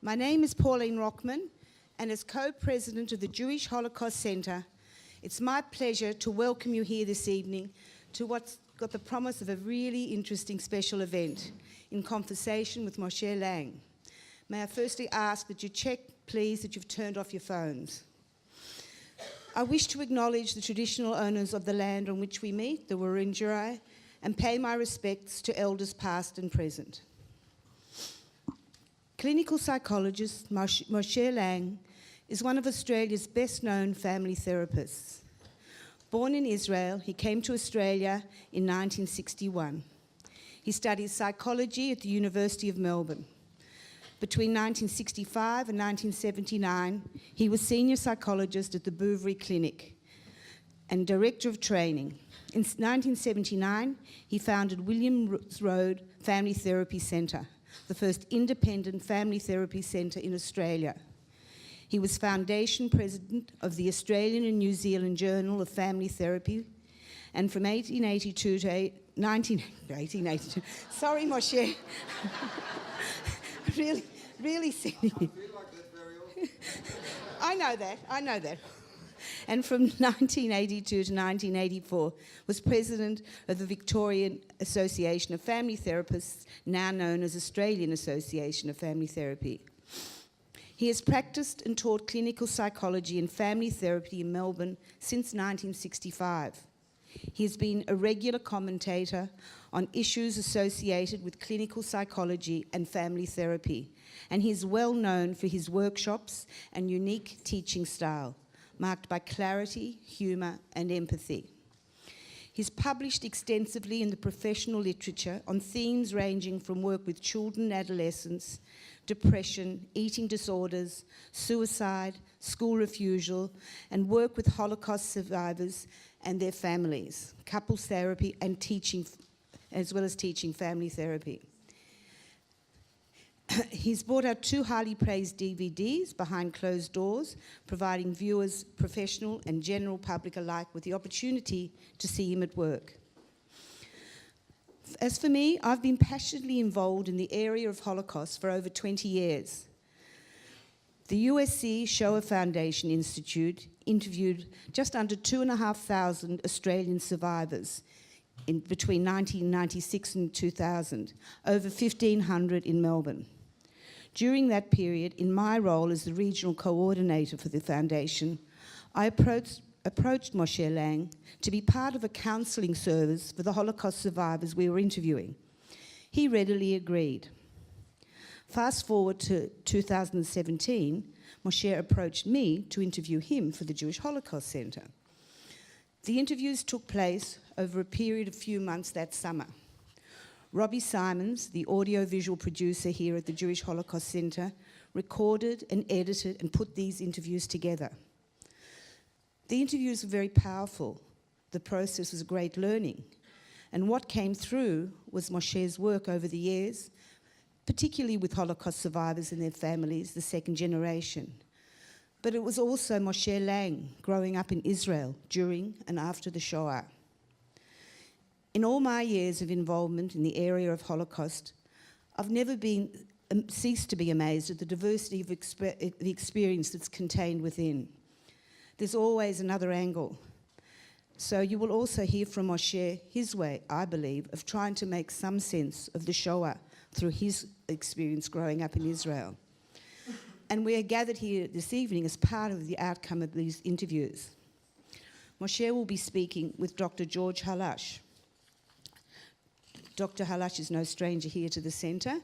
My name is Pauline Rockman, and as co-president of the Jewish Holocaust Center, it's my pleasure to welcome you here this evening to what's got the promise of a really interesting special event in conversation with Moshe Lang. May I firstly ask that you check, please, that you've turned off your phones. I wish to acknowledge the traditional owners of the land on which we meet, the Wurundjeri, and pay my respects to elders past and present. Clinical psychologist Moshe Lang is one of Australia's best-known family therapists. Born in Israel, he came to Australia in 1961. He studied psychology at the University of Melbourne. Between 1965 and 1979, he was senior psychologist at the Bouverie Clinic and director of training. In 1979, he founded Williams Road Family Therapy Centre, the first independent family therapy centre in Australia. He was foundation president of the Australian and New Zealand Journal of Family Therapy, and from 1882 to 1882. Sorry, Moshe. really silly. I feel like that very often. I know that. And from 1982 to 1984 was president of the Victorian Association of Family Therapists, now known as Australian Association of Family Therapy. He has practiced and taught clinical psychology and family therapy in Melbourne since 1965. He has been a regular commentator on issues associated with clinical psychology and family therapy, and he is well known for his workshops and unique teaching style, marked by clarity, humour, and empathy. He's published extensively in the professional literature on themes ranging from work with children and adolescents, depression, eating disorders, suicide, school refusal, and work with Holocaust survivors and their families, couples therapy, and teaching, as well as teaching family therapy. He's brought out 2 highly praised DVDs, Behind Closed Doors, providing viewers, professional and general public alike, with the opportunity to see him at work. As for me, I've been passionately involved in the area of Holocaust for over 20 years. The USC Shoah Foundation Institute interviewed just under 2,500 Australian survivors between 1996 and 2000, over 1,500 in Melbourne. During that period, in my role as the regional coordinator for the foundation, I approached Moshe Lang to be part of a counselling service for the Holocaust survivors we were interviewing. He readily agreed. Fast forward to 2017, Moshe approached me to interview him for the Jewish Holocaust Center. The interviews took place over a period of few months that summer. Robbie Simons, the audio-visual producer here at the Jewish Holocaust Center, recorded and edited and put these interviews together. The interviews were very powerful. The process was great learning. And what came through was Moshe's work over the years, particularly with Holocaust survivors and their families, the second generation. But it was also Moshe Lang growing up in Israel during and after the Shoah. In all my years of involvement in the area of Holocaust, I've never ceased to be amazed at the diversity of the experience that's contained within. There's always another angle. So you will also hear from Moshe his way, I believe, of trying to make some sense of the Shoah through his experience growing up in Israel. And we are gathered here this evening as part of the outcome of these interviews. Moshe will be speaking with Dr. George Harush. Dr. Halasz is no stranger here to the centre,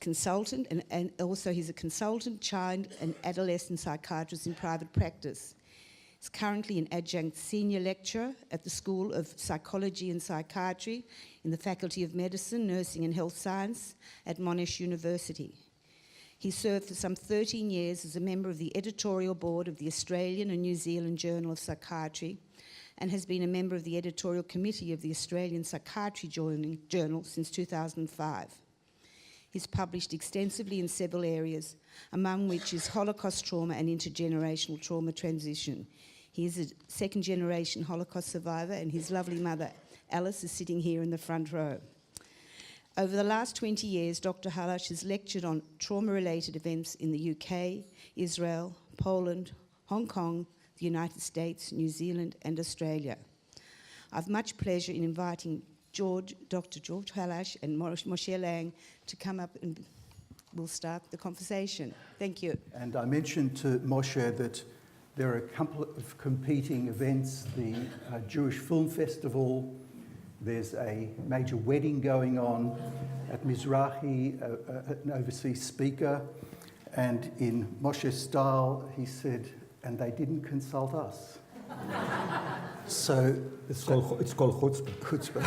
consultant, and also he's a consultant, child and adolescent psychiatrist in private practice. He's currently an adjunct senior lecturer at the School of Psychology and Psychiatry in the Faculty of Medicine, Nursing and Health Science at Monash University. He served for some 13 years as a member of the editorial board of the Australian and New Zealand Journal of Psychiatry, and has been a member of the editorial committee of the Australian Psychiatry Journal since 2005. He's published extensively in several areas, among which is Holocaust trauma and intergenerational trauma transition. He is a second-generation Holocaust survivor, and his lovely mother, Alice, is sitting here in the front row. Over the last 20 years, Dr. Harush has lectured on trauma-related events in the UK, Israel, Poland, Hong Kong, the United States, New Zealand, and Australia. I've much pleasure in inviting Dr. George Harush and Moshe Lang to come up, and we'll start the conversation. Thank you. And I mentioned to Moshe that there are a couple of competing events, the Jewish Film Festival, there's a major wedding going on at Mizrahi, an overseas speaker, and in Moshe's style, he said, and they didn't consult us. So it's called chutzpah. Chutzpah.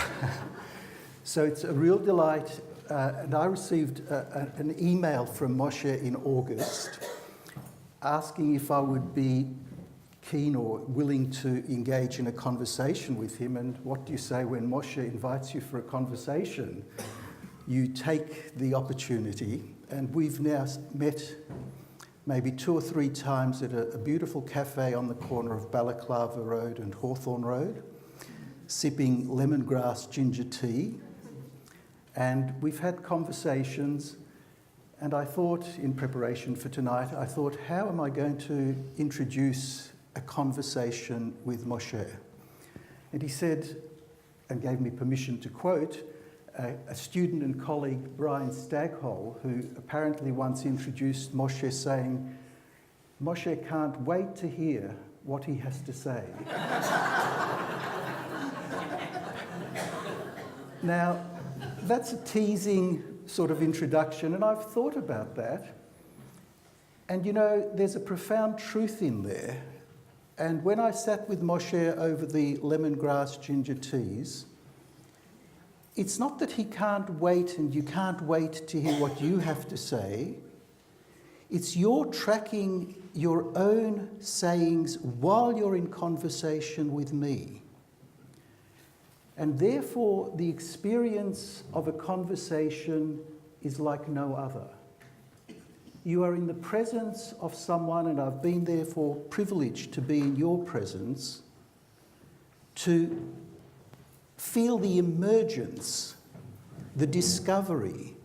So it's a real delight, and I received an email from Moshe in August asking if I would be keen or willing to engage in a conversation with him. And what do you say when Moshe invites you for a conversation? You take the opportunity, and we've now met maybe 2 or 3 times at a beautiful cafe on the corner of Balaclava Road and Hawthorne Road, sipping lemongrass ginger tea. And we've had conversations, and I thought, in preparation for tonight, how am I going to introduce a conversation with Moshe? And he said, and gave me permission to quote, a student and colleague, Brian Staghole, who apparently once introduced Moshe saying, Moshe can't wait to hear what he has to say. Now, that's a teasing sort of introduction, and I've thought about that. And you know, there's a profound truth in there. And when I sat with Moshe over the lemongrass ginger teas, it's not that he can't wait and you can't wait to hear what you have to say. It's you're tracking your own sayings while you're in conversation with me. And therefore, the experience of a conversation is like no other. You are in the presence of someone, and I've been therefore privileged to be in your presence, to feel the emergence, the discovery,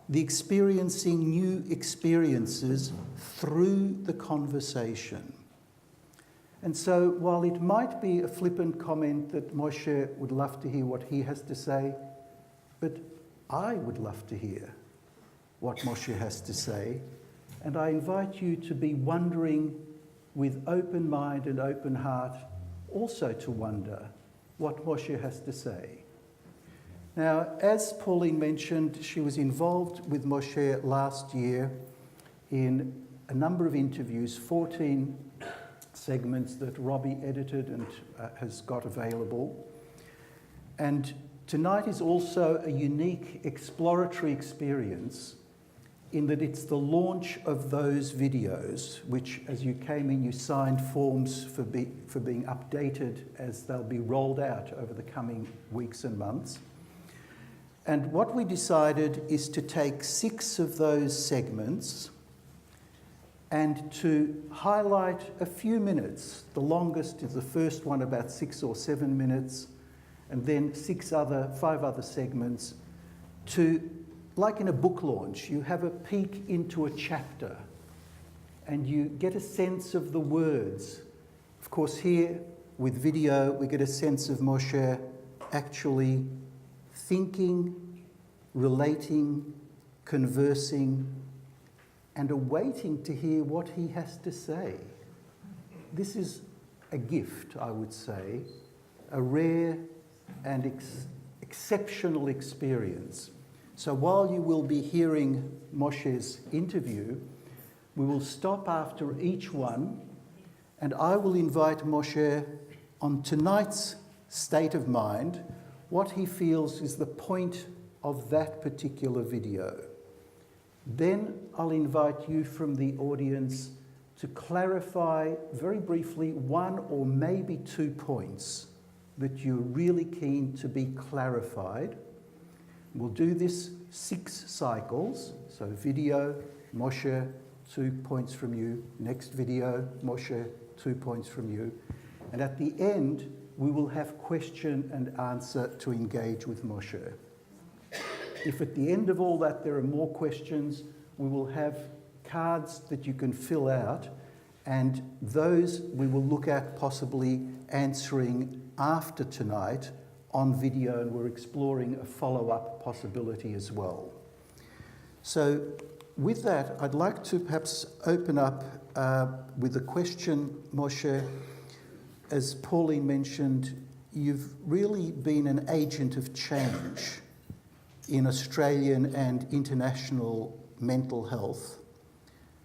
the experiencing new experiences through the conversation. And so while it might be a flippant comment that Moshe would love to hear what he has to say, but I would love to hear what Moshe has to say, and I invite you to be wondering with open mind and open heart, also to wonder what Moshe has to say. Now, as Pauline mentioned, she was involved with Moshe last year in a number of interviews, 14 segments that Robbie edited and has got available. And tonight is also a unique exploratory experience in that it's the launch of those videos, which as you came in, you signed forms for being updated as they'll be rolled out over the coming weeks and months. And what we decided is to take 6 of those segments and to highlight a few minutes. The longest is the first one, about 6 or 7 minutes, and then 5 other segments to, like in a book launch, you have a peek into a chapter and you get a sense of the words. Of course, here with video, we get a sense of Moshe actually thinking, relating, conversing, and awaiting to hear what he has to say. This is a gift, I would say, a rare and exceptional experience. So while you will be hearing Moshe's interview, we will stop after each one, and I will invite Moshe on tonight's state of mind, what he feels is the point of that particular video. Then I'll invite you from the audience to clarify very briefly 1 or maybe 2 points that you're really keen to be clarified. We'll do this 6 cycles. So video, Moshe, 2 points from you. Next video, Moshe, 2 points from you. And at the end, we will have question and answer to engage with Moshe. if at the end of all that there are more questions, we will have cards that you can fill out, and those we will look at possibly answering after tonight on video, and we're exploring a follow-up possibility as well. So with that, I'd like to perhaps open up with a question, Moshe. As Pauline mentioned, you've really been an agent of change in Australian and international mental health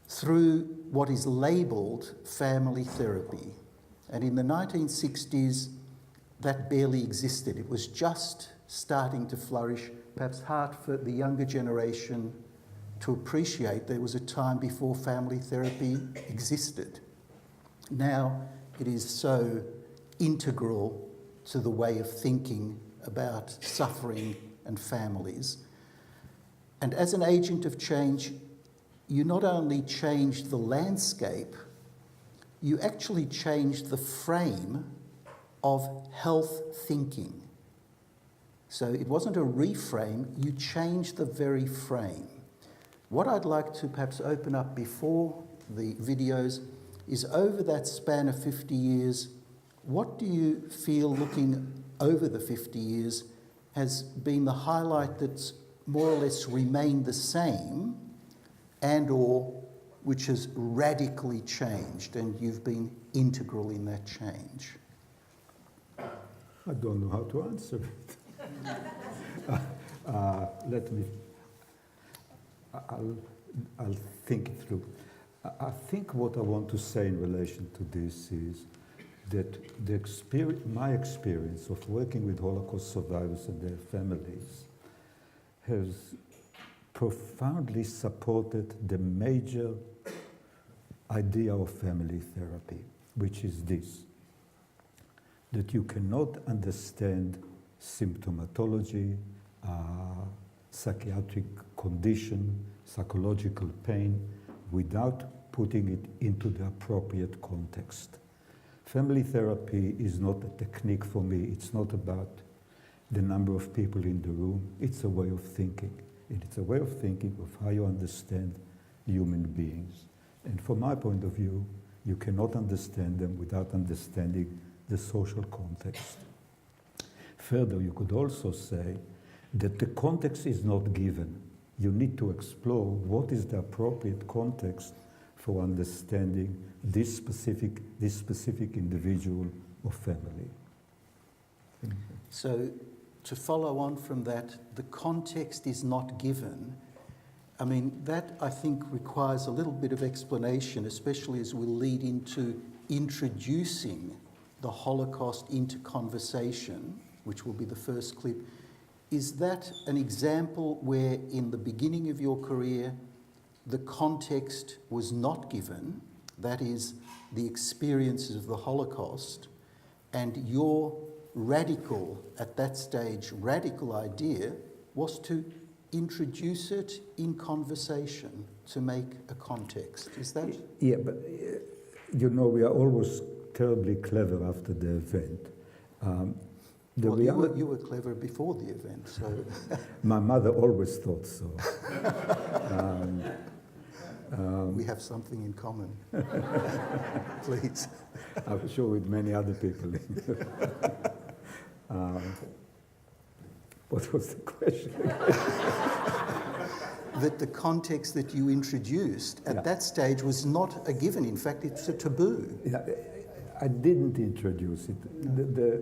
through what is labelled family therapy. And in the 1960s, that barely existed. It was just starting to flourish, perhaps hard for the younger generation to appreciate there was a time before family therapy existed. Now it is so integral to the way of thinking about suffering and families. And as an agent of change, you not only changed the landscape, you actually changed the frame of health thinking. So it wasn't a reframe, you changed the very frame. What I'd like to perhaps open up before the videos is, over that span of 50 years, what do you feel, looking over the 50 years, has been the highlight that's more or less remained the same and or which has radically changed and you've been integral in that change? I don't know how to answer it. I'll think it through. I think what I want to say in relation to this is that my experience of working with Holocaust survivors and their families has profoundly supported the major idea of family therapy, which is this: that you cannot understand symptomatology, psychiatric condition, psychological pain, without putting it into the appropriate context. Family therapy is not a technique for me. It's not about the number of people in the room. It's a way of thinking. And it's a way of thinking of how you understand human beings. And from my point of view, you cannot understand them without understanding the social context. Further, you could also say that the context is not given. You need to explore what is the appropriate context for understanding this specific individual or family. So, to follow on from that, the context is not given. I mean, that I think requires a little bit of explanation, especially as we lead into introducing the Holocaust into conversation, which will be the first clip. Is that an example where in the beginning of your career, the context was not given, that is, the experiences of the Holocaust, and your radical, at that stage, radical idea was to introduce it in conversation to make a context? Is that? Yeah, but you know, we are always terribly clever after the event. Well, you were clever before the event, so... My mother always thought so. We have something in common. Please. I'm sure with many other people. What was the question? That the context that you introduced at that stage was not a given. In fact, it's a taboo. Yeah, I didn't introduce it. No.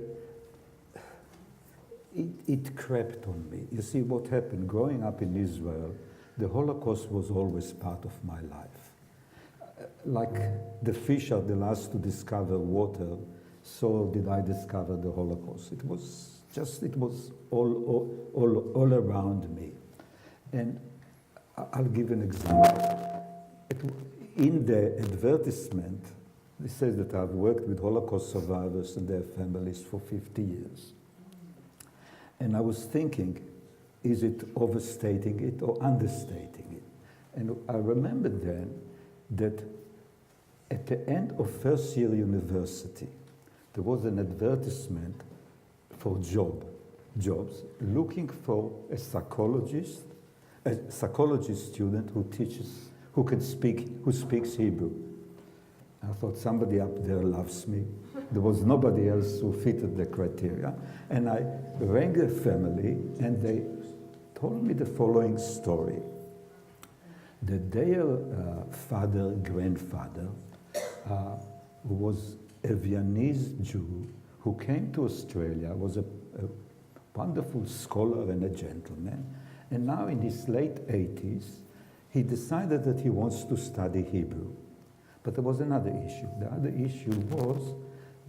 It crept on me. You see, what happened growing up in Israel, the Holocaust was always part of my life. Like the fish are the last to discover water, so did I discover the Holocaust. It was all around me. And I'll give an example. In the advertisement, it says that I've worked with Holocaust survivors and their families for 50 years. And I was thinking, is it overstating it or understating it? And I remembered then that at the end of first year university, there was an advertisement for a job. jobs looking for a psychology student who speaks Hebrew. I thought somebody up there loves me. There was nobody else who fitted the criteria. And I rang the family and they told me the following story. That their grandfather, was a Viennese Jew who came to Australia, was a wonderful scholar and a gentleman, and now in his late 80s, he decided that he wants to study Hebrew. But there was another issue. The other issue was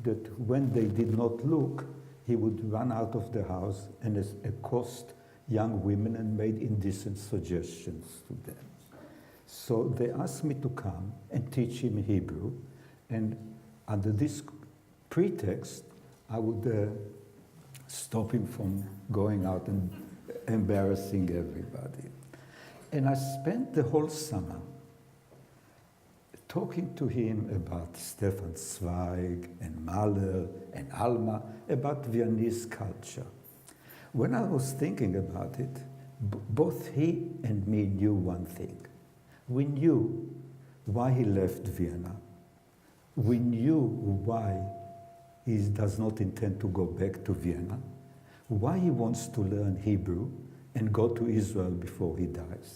that when they did not look, he would run out of the house and accost young women and made indecent suggestions to them. So they asked me to come and teach him Hebrew, and under this pretext, I would stop him from going out and embarrassing everybody. And I spent the whole summer talking to him about Stefan Zweig and Mahler and Alma, about Viennese culture. When I was thinking about it, both he and me knew one thing. We knew why he left Vienna. We knew why he does not intend to go back to Vienna, why he wants to learn Hebrew and go to Israel before he dies.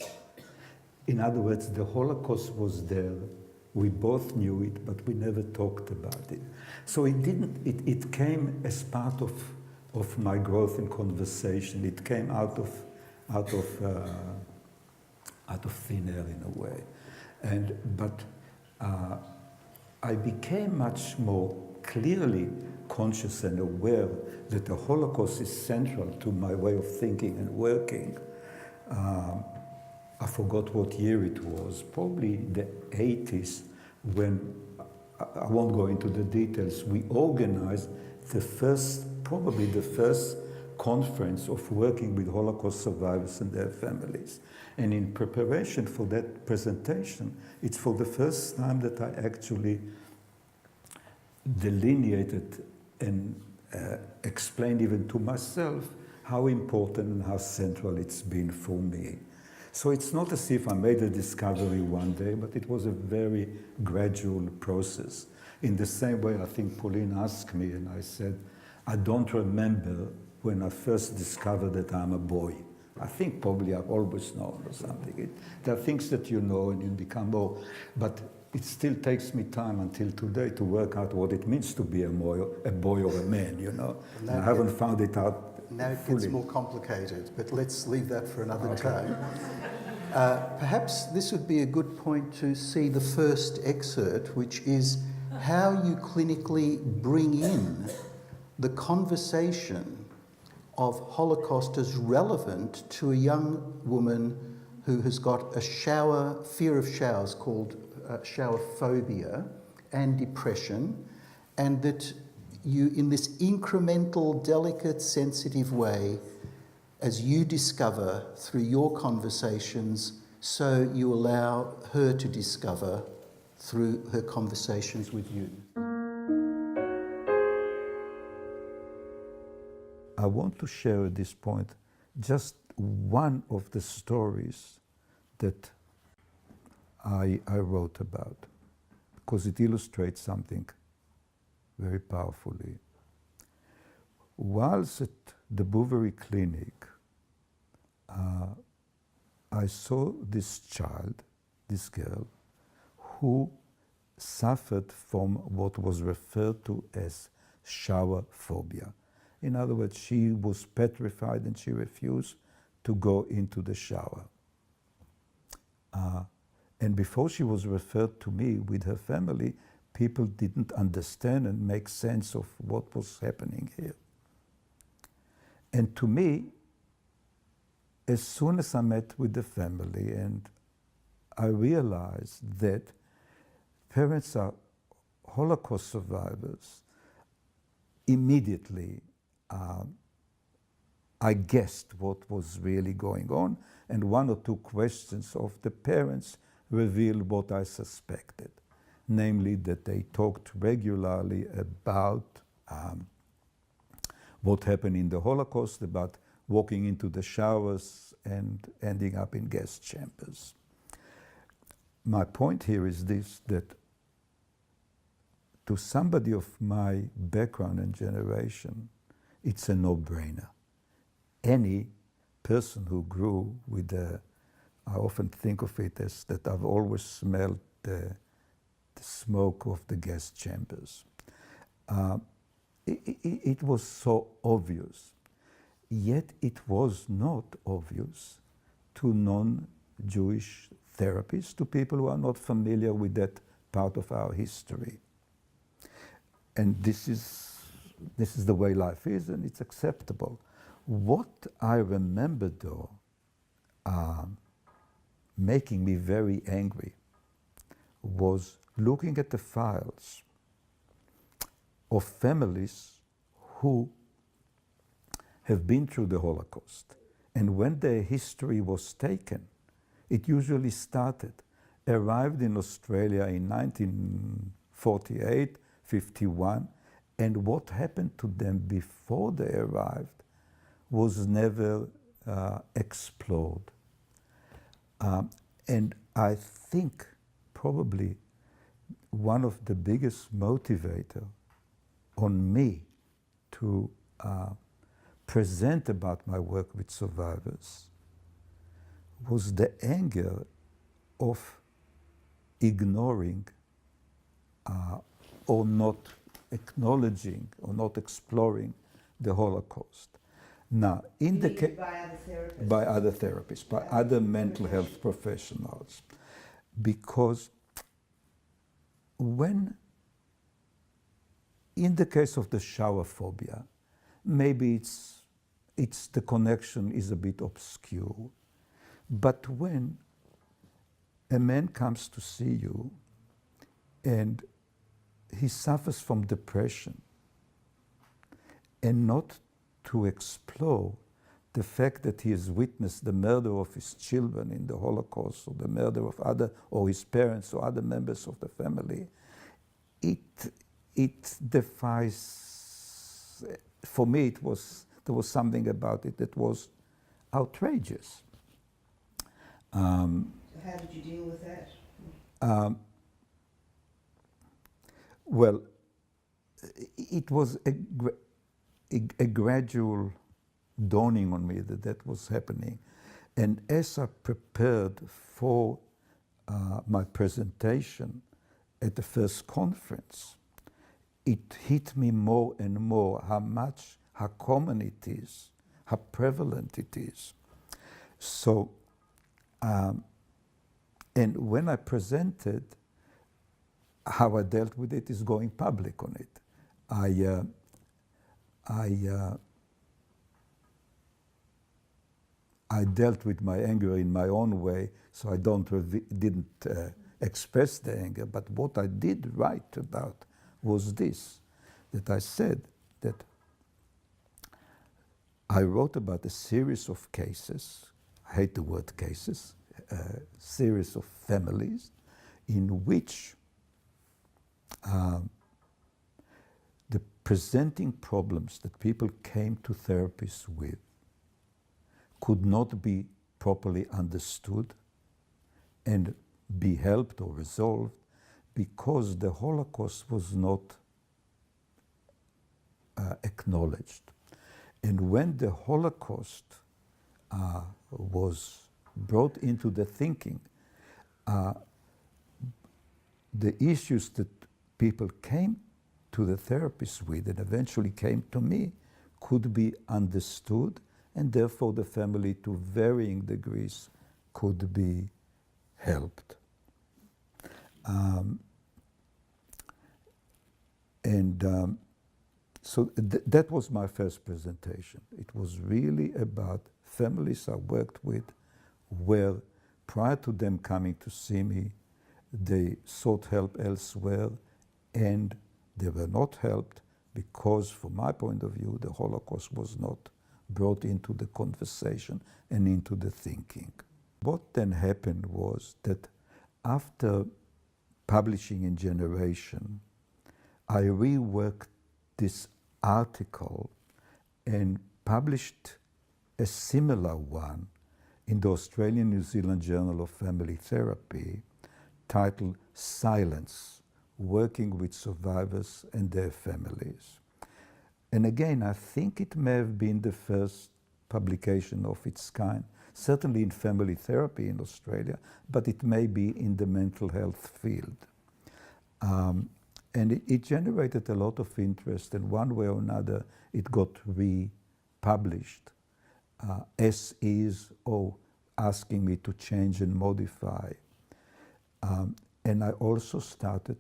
In other words, the Holocaust was there. We both knew it, but we never talked about it. So it came as part of my growth in conversation. It came out of thin air in a way. But I became much more clearly conscious and aware that the Holocaust is central to my way of thinking and working. I forgot what year it was, probably the 80s, when, I won't go into the details, we organized probably the first conference of working with Holocaust survivors and their families. And in preparation for that presentation, it's for the first time that I actually delineated and explained even to myself how important and how central it's been for me. So it's not as if I made a discovery one day, but it was a very gradual process. In the same way, I think Pauline asked me, and I said, I don't remember when I first discovered that I'm a boy. I think probably I've always known or something. There are things that you know and you become more, but it still takes me time until today to work out what it means to be a boy or a man, you know. And I haven't found it out Now it fully. gets more complicated, but let's leave that for another time. Perhaps this would be a good point to see the first excerpt, which is how you clinically bring in the conversation of Holocaust as relevant to a young woman who has got a fear of showers called shower phobia and depression, and that you, in this incremental, delicate, sensitive way, as you discover through your conversations, so you allow her to discover through her conversations with you. I want to share at this point just one of the stories that I wrote about, because it illustrates something very powerfully. Whilst at the Bouverie Clinic, I saw this child, this girl, who suffered from what was referred to as shower phobia. In other words, she was petrified and she refused to go into the shower. And before she was referred to me with her family, people didn't understand and make sense of what was happening here. And to me, as soon as I met with the family and I realized that parents are Holocaust survivors, immediately I guessed what was really going on, and one or two questions of the parents revealed what I suspected, namely that they talked regularly about what happened in the Holocaust, about walking into the showers and ending up in gas chambers. My point here is this, that to somebody of my background and generation, it's a no-brainer. Any person who grew with I often think of it as that I've always smelled the smoke of the gas chambers. It was so obvious, yet it was not obvious to non-Jewish therapists, to people who are not familiar with that part of our history. And this is the way life is, and it's acceptable. What I remember, though, making me very angry was looking at the files of families who have been through the Holocaust. And when their history was taken, it usually arrived in Australia in 1948, 51, and what happened to them before they arrived was never explored. And I think probably one of the biggest motivators on me to present about my work with survivors was the anger of ignoring or not acknowledging or not exploring the Holocaust. Now, in the case by other therapists, by other mental health professionals, because when, in the case of the shower phobia, maybe it's the connection is a bit obscure, but when a man comes to see you and he suffers from depression, and not to explore the fact that he has witnessed the murder of his children in the Holocaust, or the murder of or his parents or other members of the family, it defies, for me there was something about it that was outrageous. So how did you deal with that? Well, it was a gradual dawning on me that was happening. And as I prepared for my presentation at the first conference, it hit me more and more how common it is, how prevalent it is. So, and when I presented, how I dealt with it is going public on it. I dealt with my anger in my own way, so I didn't express the anger. But what I did write about was this, that I said that I wrote about a series of cases, I hate the word cases, a series of families in which the presenting problems that people came to therapists with could not be properly understood and be helped or resolved because the Holocaust was not acknowledged. And when the Holocaust was brought into the thinking, the issues that people came to the therapist with and eventually came to me could be understood, and therefore the family to varying degrees could be helped. So that was my first presentation. It was really about families I worked with where prior to them coming to see me, they sought help elsewhere and they were not helped because, from my point of view, the Holocaust was not brought into the conversation and into the thinking. What then happened was that after publishing in Generation, I reworked this article and published a similar one in the Australian New Zealand Journal of Family Therapy, titled Silence, Working with Survivors and Their Families. And again, I think it may have been the first publication of its kind, certainly in family therapy in Australia, but it may be in the mental health field. And it generated a lot of interest, and one way or another, it got republished as is, or asking me to change and modify. And I also started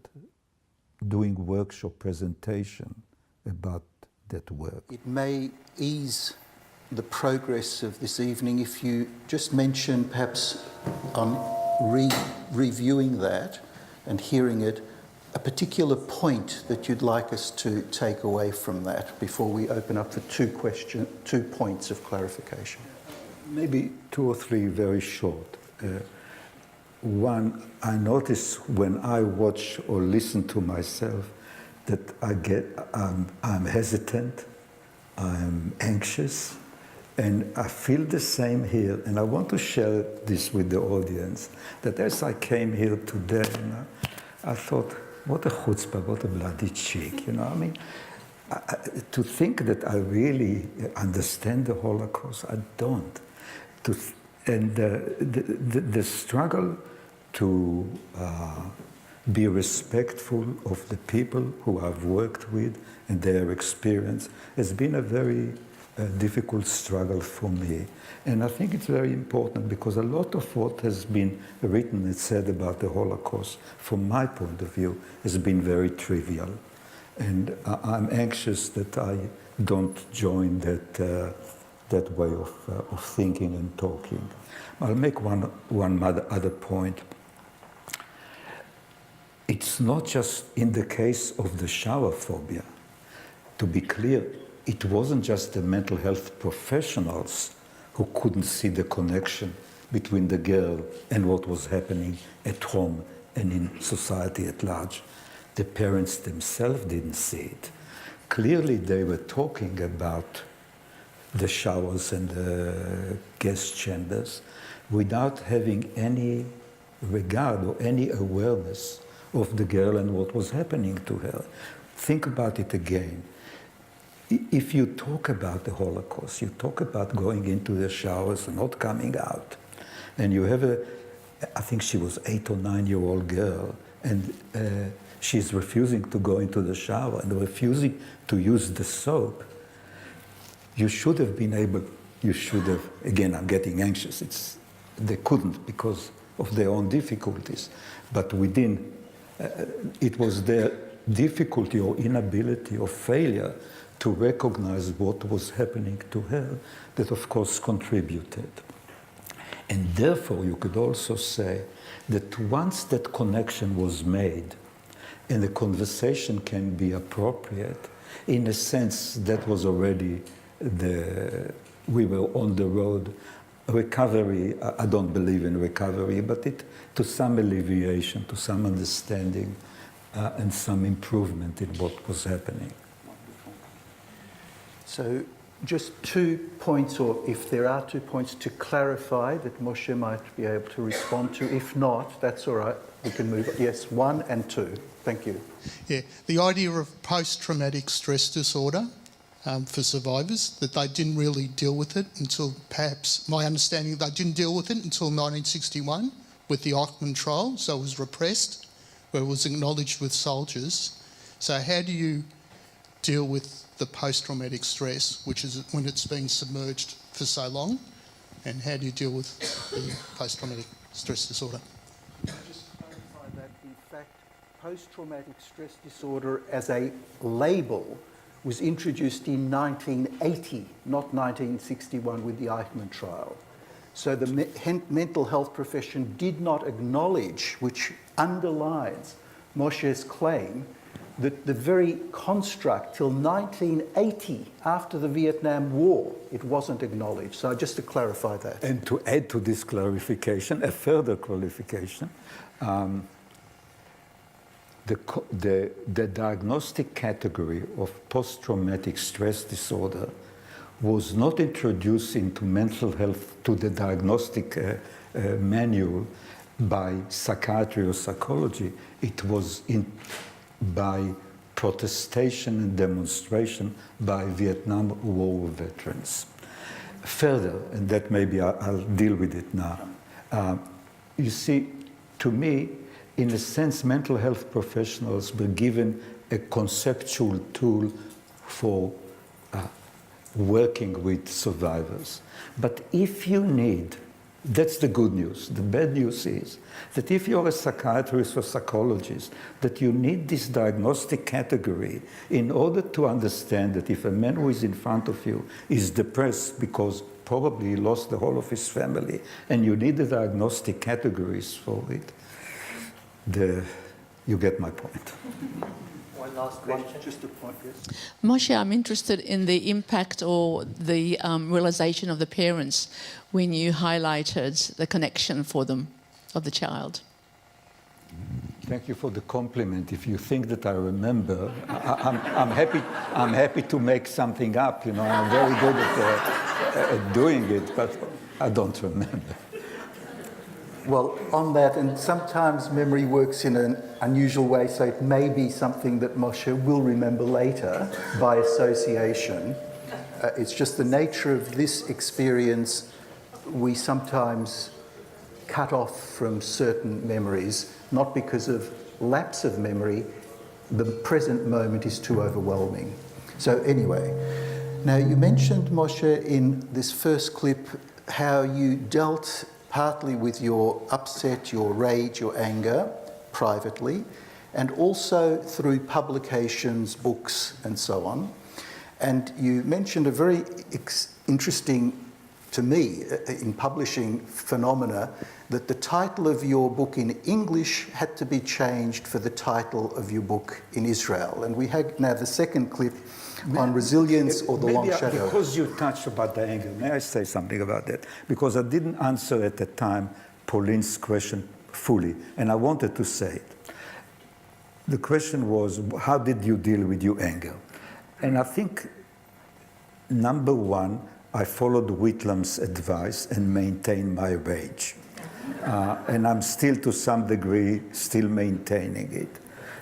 doing workshop presentation about that work. It may ease the progress of this evening if you just mention, perhaps on reviewing that and hearing it, a particular point that you'd like us to take away from that before we open up for two points of clarification. Maybe two or three very short. One, I notice when I watch or listen to myself that I'm hesitant, I'm anxious, and I feel the same here. And I want to share this with the audience, that as I came here today, I thought, what a chutzpah, what a bloody cheek, I mean, to think that I really understand the Holocaust, I don't. And the struggle to be respectful of the people who I've worked with and their experience has been a very difficult struggle for me. And I think it's very important because a lot of what has been written and said about the Holocaust, from my point of view, has been very trivial. And I'm anxious that I don't join that way of thinking and talking. I'll make one other point. It's not just in the case of the shower phobia. To be clear, it wasn't just the mental health professionals who couldn't see the connection between the girl and what was happening at home and in society at large. The parents themselves didn't see it. Clearly, they were talking about the showers and the guest chambers without having any regard or any awareness of the girl and what was happening to her. Think about it again. If you talk about the Holocaust, you talk about going into the showers and not coming out, and you have I think she was 8 or 9-year-old girl, and she's refusing to go into the shower and refusing to use the soap, you should have been able, again, I'm getting anxious, they couldn't because of their own difficulties, but within, it was their difficulty or inability or failure to recognize what was happening to her that, of course, contributed. And therefore, you could also say that once that connection was made and the conversation can be appropriate, in a sense, that was already we were on the road. Recovery, I don't believe in recovery, but to some alleviation, to some understanding, and some improvement in what was happening. So just 2 points, or if there are 2 points to clarify that Moshe might be able to respond to. If not, that's all right. We can move on. Yes, 1 and 2. Thank you. Yeah, the idea of post-traumatic stress disorder for survivors, that they didn't really deal with it until, perhaps, my understanding, they didn't deal with it until 1961 with the Eichmann trial, so it was repressed, where it was acknowledged with soldiers. So how do you deal with the post-traumatic stress, which is when it's been submerged for so long, and how do you deal with the post-traumatic stress disorder? Just clarify that, in fact, post-traumatic stress disorder as a label was introduced in 1980, not 1961 with the Eichmann trial. So the mental health profession did not acknowledge, which underlines Moshe's claim, that the very construct till 1980, after the Vietnam War, it wasn't acknowledged. So just to clarify that. And to add to this clarification, a further clarification, the diagnostic category of post-traumatic stress disorder was not introduced into mental health to the diagnostic manual by psychiatry or psychology. It was by protestation and demonstration by Vietnam War veterans. Further, and that maybe I'll deal with it now. You see, to me, in a sense, mental health professionals were given a conceptual tool for working with survivors. But if you need, that's the good news. The bad news is that if you're a psychiatrist or psychologist, that you need this diagnostic category in order to understand that if a man who is in front of you is depressed because probably he lost the whole of his family, and you need the diagnostic categories for it, you get my point. One last question. Just a point, yes. Moshe, I'm interested in the impact or the realization of the parents when you highlighted the connection for them of the child. Thank you for the compliment. If you think that I remember, I'm happy to make something up. You know, I'm very good at doing it, but I don't remember. Well, on that, and sometimes memory works in an unusual way, so it may be something that Moshe will remember later by association. It's just the nature of this experience. We sometimes cut off from certain memories, not because of lapse of memory. The present moment is too overwhelming. So anyway, now you mentioned, Moshe, in this first clip, how you dealt partly with your upset, your rage, your anger, privately, and also through publications, books, and so on. And you mentioned a very interesting, to me, in publishing phenomena, that the title of your book in English had to be changed for the title of your book in Israel. And we have now the second clip on resilience or the long shadow. Because you touched about the anger, may I say something about that? Because I didn't answer at the time Pauline's question fully, and I wanted to say it. The question was, how did you deal with your anger? And I think, number one, I followed Whitlam's advice and maintained my rage. And I'm still, to some degree, still maintaining it.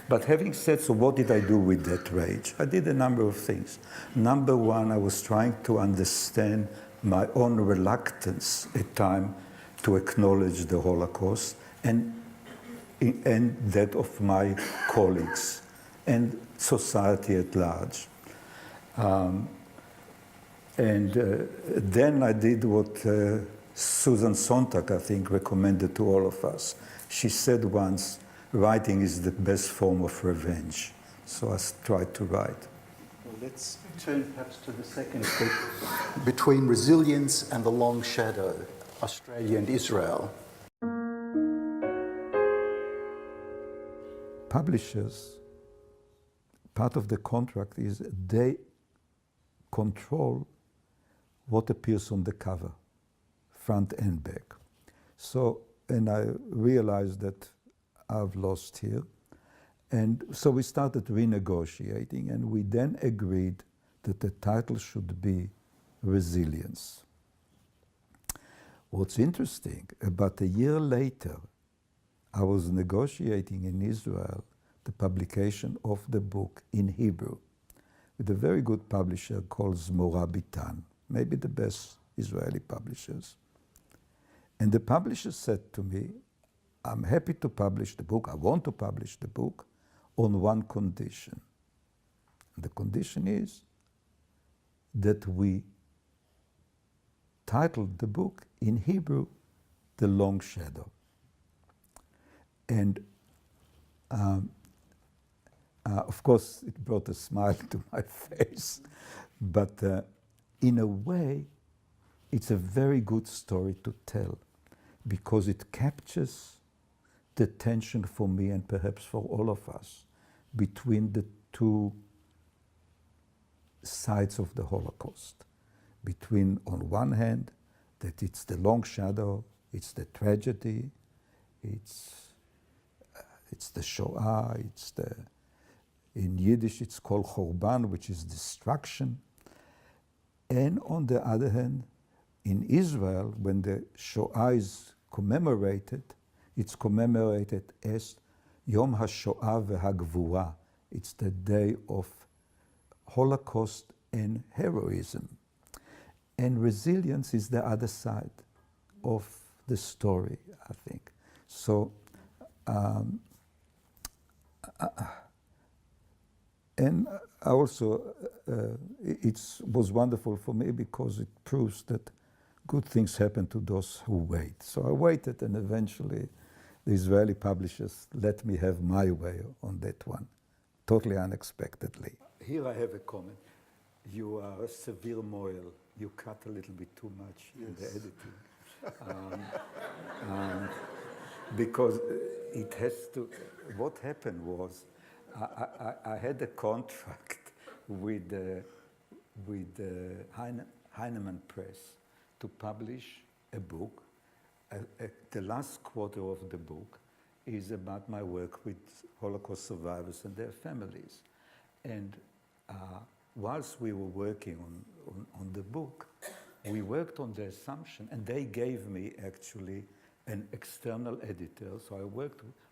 But having said so, what did I do with that rage? I did a number of things. Number one, I was trying to understand my own reluctance at times to acknowledge the Holocaust and that of my colleagues and society at large. Then I did what Susan Sontag, I think, recommended to all of us. She said once, writing is the best form of revenge. So I tried to write. Well, let's turn perhaps to the second clip, between resilience and the long shadow, Australia and Israel. Publishers, part of the contract is they control what appears on the cover, front and back. So, and I realized that I've lost here. And so we started renegotiating, and we then agreed that the title should be Resilience. What's interesting, about a year later, I was negotiating in Israel the publication of the book in Hebrew with a very good publisher called Zmora Bitan, maybe the best Israeli publishers. And the publisher said to me, I'm happy to publish the book, I want to publish the book on one condition. The condition is that we titled the book in Hebrew, The Long Shadow. And of course, it brought a smile to my face, but in a way, it's a very good story to tell because it captures the tension for me and perhaps for all of us between the two sides of the Holocaust. Between, on one hand, that it's the long shadow, it's the tragedy, it's the Shoah, in Yiddish it's called Chorban, which is destruction. And on the other hand, in Israel, when the Shoah is commemorated, it's commemorated as Yom HaShoah VeHaGvura. It's the day of Holocaust and heroism. And resilience is the other side of the story, I think. So, and also, it was wonderful for me because it proves that good things happen to those who wait. So I waited, and eventually the Israeli publishers let me have my way on that one, totally unexpectedly. Here I have a comment. You are a severe moil. You cut a little bit too much in the editing. Because it has to, what happened was, I had a contract with Heinemann Press to publish a book. The last quarter of the book is about my work with Holocaust survivors and their families. And whilst we were working on the book, we worked on the assumption, and they gave me actually an external editor. So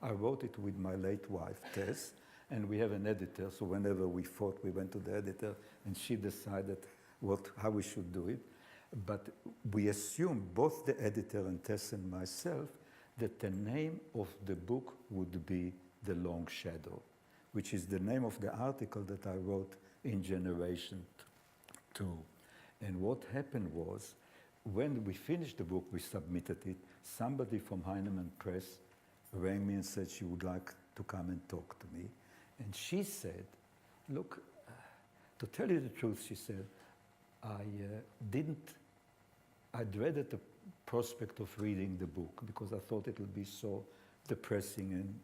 I wrote it with my late wife, Tess, and we have an editor. So whenever we fought, we went to the editor, and she decided how we should do it. But we assumed, both the editor and Tess and myself, that the name of the book would be The Long Shadow, which is the name of the article that I wrote in Generation 2. And what happened was, when we finished the book, we submitted it, somebody from Heinemann Press rang me and said she would like to come and talk to me. And she said, look, to tell you the truth, she said, I dreaded the prospect of reading the book because I thought it would be so depressing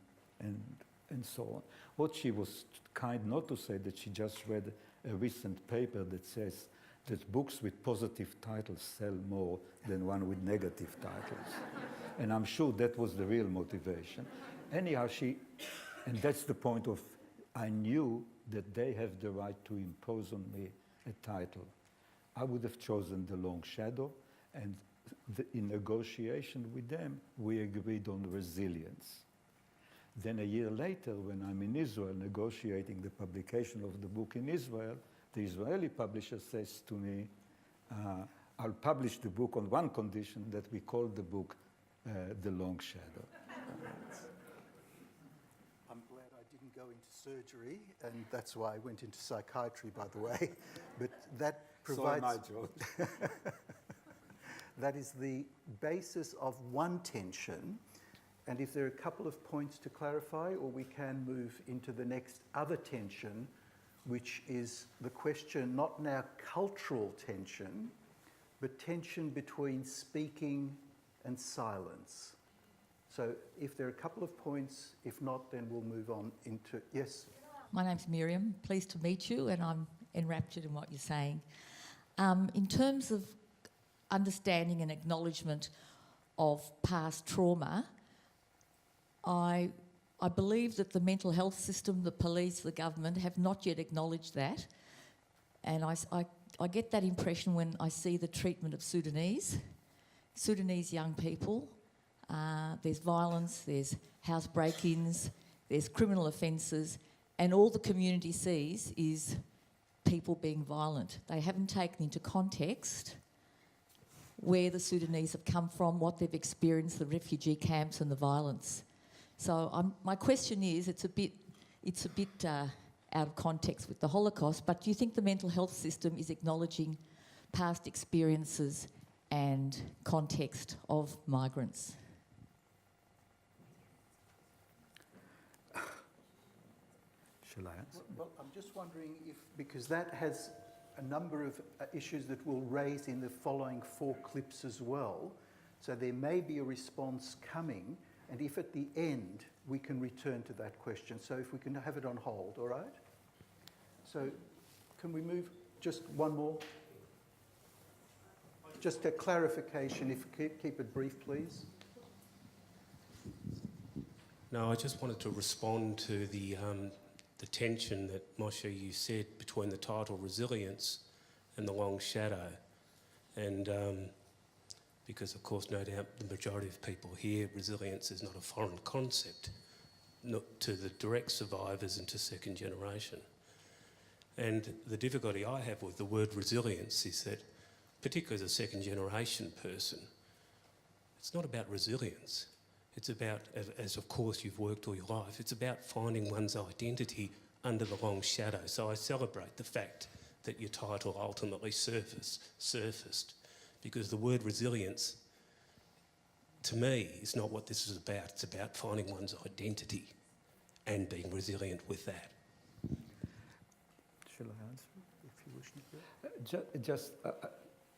and so on. What she was kind not to say, that she just read a recent paper that says that books with positive titles sell more than one with negative titles. And I'm sure that was the real motivation. Anyhow, and that's the point of, I knew that they have the right to impose on me a title. I would have chosen The Long Shadow, and in negotiation with them, we agreed on resilience. Then a year later, when I'm in Israel negotiating the publication of the book in Israel, the Israeli publisher says to me, I'll publish the book on one condition, that we call the book The Long Shadow. I'm glad I didn't go into surgery, and that's why I went into psychiatry, by the way. But that provides... So am I, George. That is the basis of one tension. And if there are a couple of points to clarify, or we can move into the next other tension, which is the question, not now cultural tension, but tension between speaking and silence. So if there are a couple of points, if not, then we'll move on into, yes? My name's Miriam, pleased to meet you, and I'm enraptured in what you're saying. In terms of understanding and acknowledgement of past trauma, I believe that the mental health system, the police, the government have not yet acknowledged that. And I get that impression when I see the treatment of Sudanese young people. There's violence, there's house break-ins, there's criminal offences, and all the community sees is people being violent. They haven't taken into context where the Sudanese have come from, what they've experienced, the refugee camps and the violence. So my question is, it's a bit out of context with the Holocaust, but do you think the mental health system is acknowledging past experiences and context of migrants? Shall I answer? Well, I'm just wondering if, because that has a number of issues that we'll raise in the following 4 clips as well. So there may be a response coming, and if at the end we can return to that question. So if we can have it on hold, all right? So can we move just one more? Just a clarification, if keep it brief, please. No, I just wanted to respond to the tension that, Moshe, you said between the title resilience and the long shadow. And because, of course, no doubt the majority of people here, resilience is not a foreign concept, not to the direct survivors and to second generation. And the difficulty I have with the word resilience is that, particularly as a second generation person, it's not about resilience. It's about, as of course you've worked all your life, it's about finding one's identity under the long shadow. So I celebrate the fact that your title ultimately surfaced, because the word resilience, to me, is not what this is about. It's about finding one's identity and being resilient with that. Shall I answer, if you wish?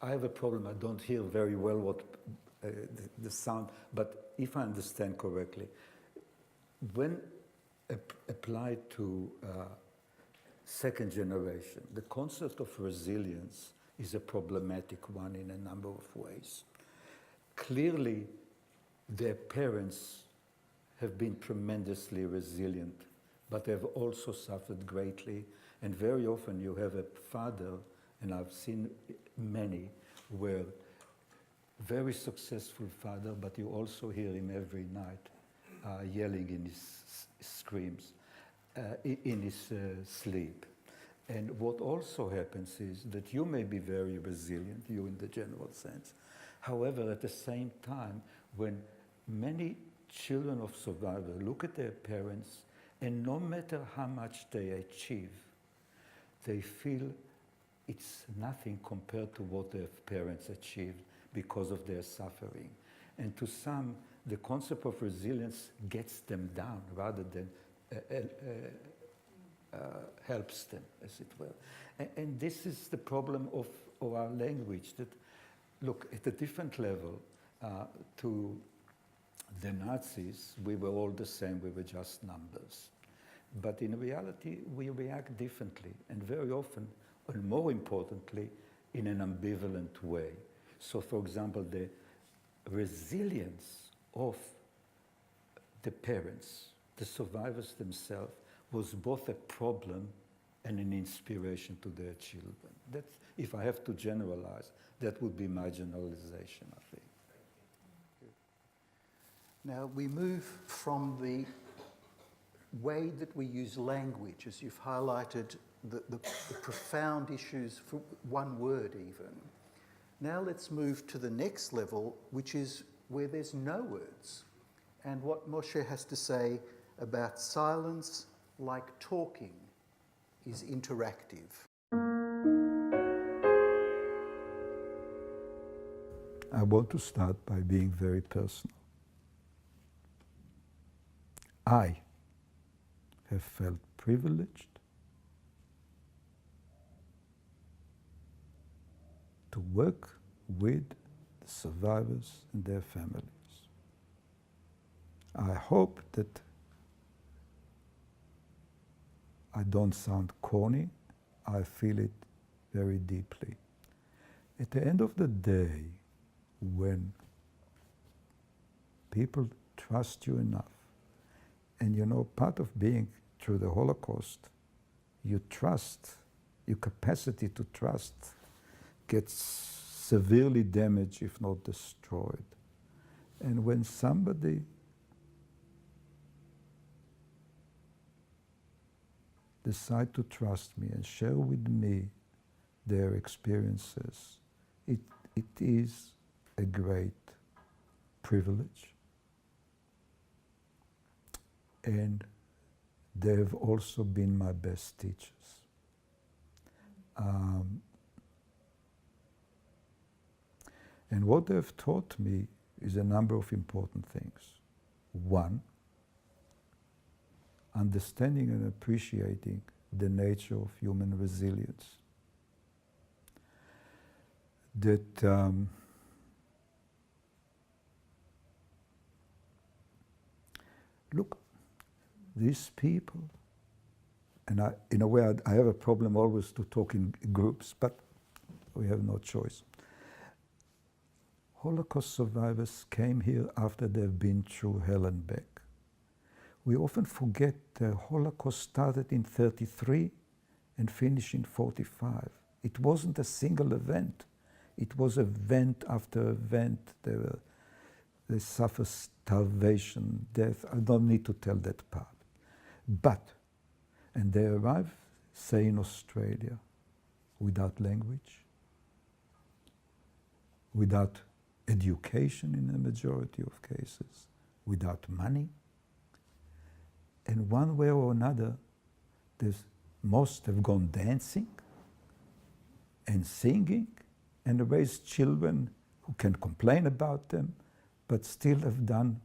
I have a problem. I don't hear very well what the sound, but if I understand correctly, when applied to second generation, the concept of resilience is a problematic one in a number of ways. Clearly, their parents have been tremendously resilient, but they've also suffered greatly. And very often you have a father, and I've seen many, where very successful father, but you also hear him every night yelling in his screams, in his sleep. And what also happens is that you may be very resilient, you in the general sense. However, at the same time, when many children of survivors look at their parents, and no matter how much they achieve, they feel it's nothing compared to what their parents achieved because of their suffering. And to some, the concept of resilience gets them down rather than helps them, as it were. And this is the problem of our language, that, look, at a different level to the Nazis, we were all the same, we were just numbers. But in reality, we react differently, and very often, and more importantly, in an ambivalent way. So, for example, the resilience of the parents, the survivors themselves, was both a problem and an inspiration to their children. That's, if I have to generalize, that would be my generalization, I think. Now, we move from the way that we use language, as you've highlighted the profound issues for one word even. Now let's move to the next level, which is where there's no words, and what Moshe has to say about silence, like talking, is interactive. I want to start by being very personal. I have felt privileged to work with the survivors and their families. I hope that I don't sound corny. I feel it very deeply. At the end of the day, when people trust you enough, and you know, part of being through the Holocaust, you trust, your capacity to trust gets severely damaged, if not destroyed. And when somebody decide to trust me and share with me their experiences, it is a great privilege. And they've also been my best teachers. And what they've taught me is a number of important things. One, understanding and appreciating the nature of human resilience. That look, these people, and in a way I have a problem always to talk in groups, but we have no choice. Holocaust survivors came here after they've been through hell and back. We often forget the Holocaust started in 1933 and finished in 1945. It wasn't a single event. It was event after event. They suffer starvation, death. I don't need to tell that part. But, and they arrive, say in Australia, without language, without education in the majority of cases, without money. And one way or another, most have gone dancing and singing and raised children who can complain about them, but still have done,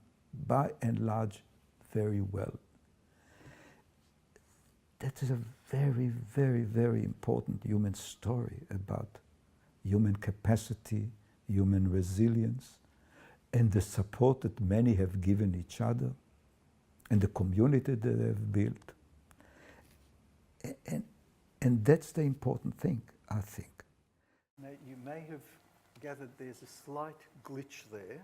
by and large, very well. That is a very, very, very important human story about human capacity, human resilience, and the support that many have given each other, and the community that they have built. And that's the important thing, I think. Now, you may have gathered there's a slight glitch there,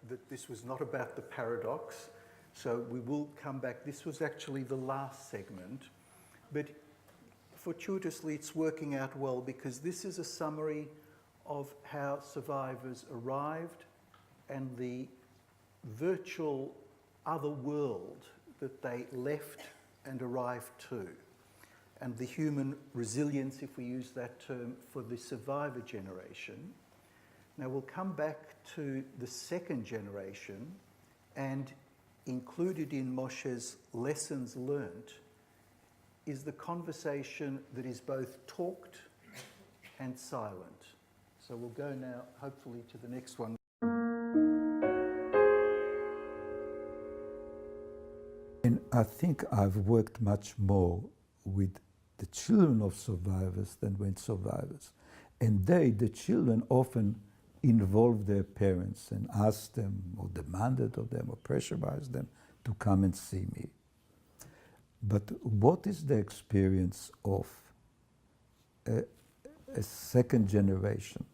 that this was not about the paradox, so we will come back. This was actually the last segment, but fortuitously it's working out well because this is a summary of how survivors arrived and the virtual other world that they left and arrived to, and the human resilience, if we use that term, for the survivor generation. Now we'll come back to the second generation, and included in Moshe's lessons learnt is the conversation that is both talked and silent. So we'll go now, hopefully, to the next one. And I think I've worked much more with the children of survivors than with survivors. And the children, often involve their parents and ask them or demanded of them or pressurized them to come and see me. But what is the experience of a second generation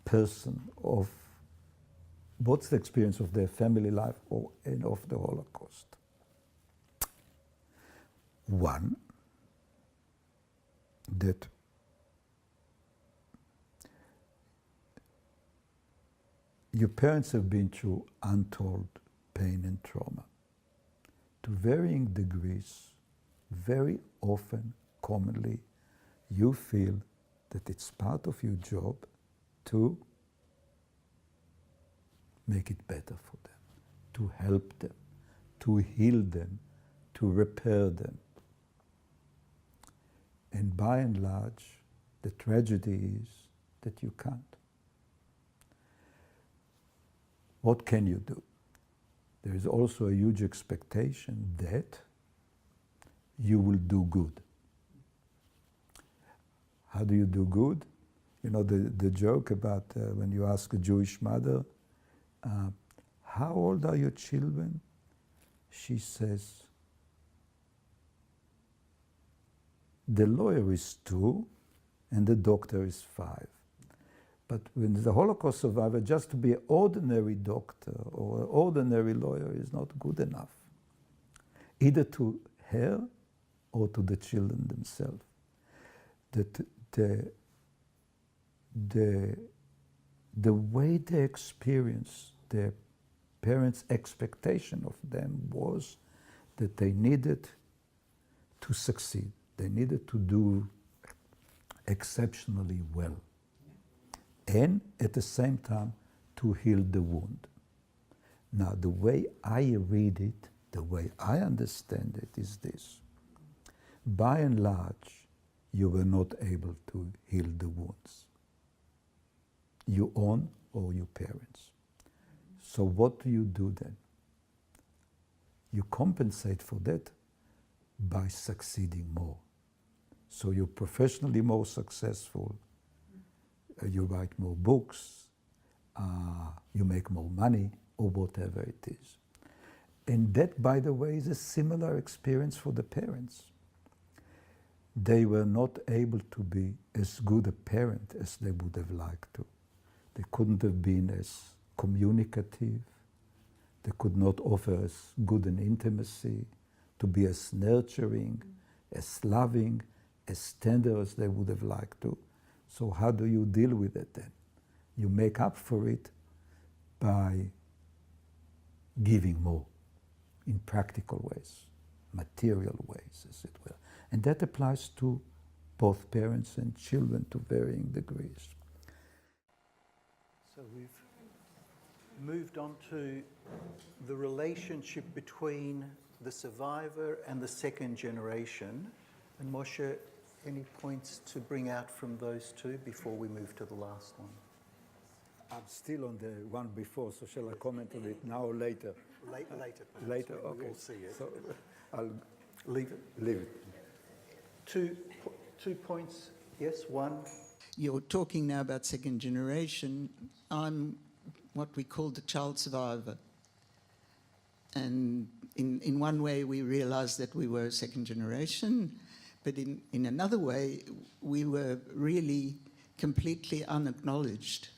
person of, what's the experience of their family life and of the Holocaust? One, that your parents have been through untold pain and trauma. To varying degrees, very often, commonly, you feel that it's part of your job to make it better for them, to help them, to heal them, to repair them. And by and large, the tragedy is that you can't. What can you do? There is also a huge expectation that you will do good. How do you do good? You know, the joke about when you ask a Jewish mother, how old are your children? She says, the lawyer is 2 and the doctor is 5. But when the Holocaust survivor, just to be an ordinary doctor or an ordinary lawyer is not good enough, either to her or to the children themselves. That the way they experience their parents' expectation of them was that they needed to succeed. They needed to do exceptionally well. And at the same time, to heal the wound. Now, the way I read it, the way I understand it is this. By and large, you were not able to heal the wounds. Your own or your parents. So what do you do then? You compensate for that by succeeding more. So you're professionally more successful, you write more books, you make more money, or whatever it is. And that, by the way, is a similar experience for the parents. They were not able to be as good a parent as they would have liked to. They couldn't have been as communicative. They could not offer as good an intimacy, to be as nurturing, as loving, as tender as they would have liked to. So how do you deal with it then? You make up for it by giving more in practical ways, material ways, as it were. And that applies to both parents and children to varying degrees. So we've moved on to the relationship between the survivor and the second generation. And Moshe, any points to bring out from those two before we move to the last one? I'm still on the one before, so shall I comment on it now or later? Later, perhaps, Later, when we okay. all see it. So I'll Leave it. leave it. 2 points. Yes, one. You're talking now about second generation. I'm what we call the child survivor. And in one way, we realized that we were second generation, but in another way, we were really completely unacknowledged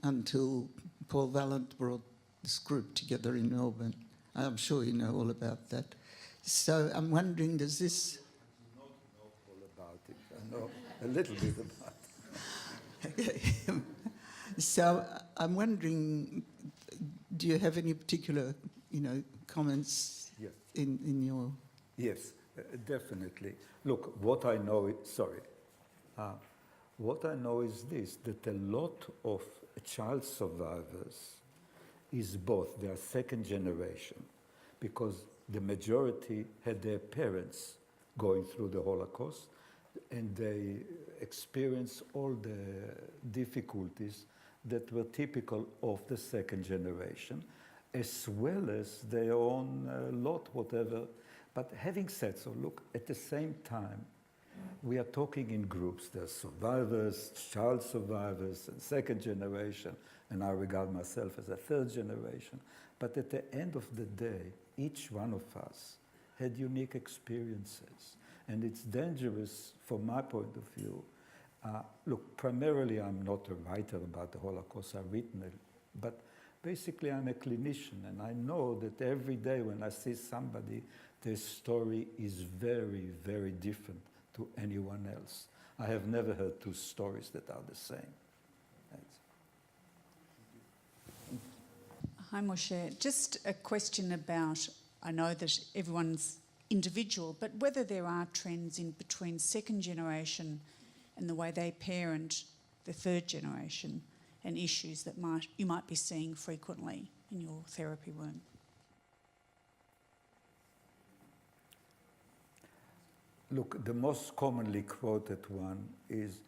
until Paul Vallant brought this group together in Melbourne. I'm sure you know all about that. So I'm wondering, does this... I don't know all about it. I know a little bit about it. So I'm wondering, do you have any particular, comments Yes. in your... Yes, definitely. Look, what I know is this, that a lot of child survivors is both. They are second generation, because the majority had their parents going through the Holocaust, and they experienced all the difficulties that were typical of the second generation, as well as their own lot, whatever. But having said so, look, at the same time, we are talking in groups. There are survivors, child survivors, and second generation, and I regard myself as a third generation. But at the end of the day, each one of us had unique experiences. And it's dangerous, from my point of view. Look, primarily I'm not a writer about the Holocaust, I've written it, but basically I'm a clinician, and I know that every day when I see somebody, their story is very, very different to anyone else. I have never heard two stories that are the same. Thanks. Hi, Moshe. Just a question about, I know that everyone's individual, but whether there are trends in between second generation and the way they parent the third generation, and issues that you might be seeing frequently in your therapy work. Look, the most commonly quoted one is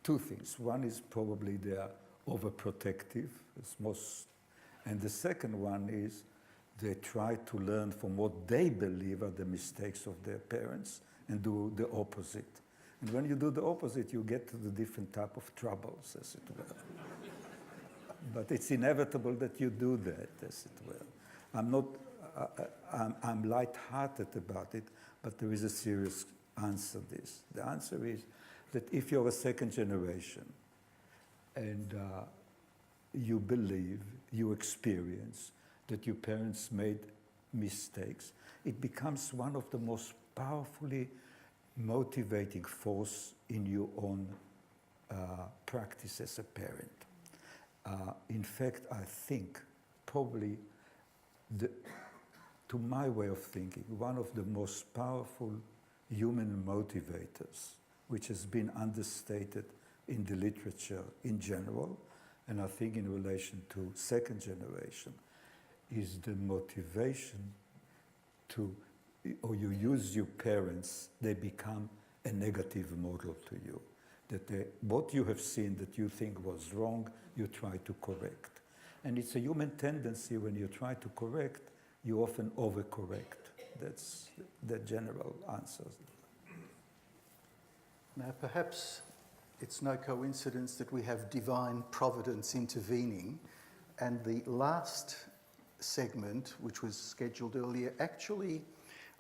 two things. One is probably they are overprotective, as most, and the second one is they try to learn from what they believe are the mistakes of their parents and do the opposite. And when you do the opposite, you get to the different type of troubles, as it were. But it's inevitable that you do that, as it were. I'm light-hearted about it, but there is a serious answer to this. The answer is that if you're a second generation and you believe, you experience that your parents made mistakes, it becomes one of the most powerfully motivating force in your own practice as a parent. In fact, I think probably, to my way of thinking, one of the most powerful human motivators, which has been understated in the literature in general, and I think in relation to second generation, is the motivation or you use your parents, they become a negative model to you. That what you have seen that you think was wrong, you try to correct. And it's a human tendency when you try to correct, you often overcorrect. That's the general answer. Now, perhaps it's no coincidence that we have divine providence intervening, and the last segment, which was scheduled earlier, actually,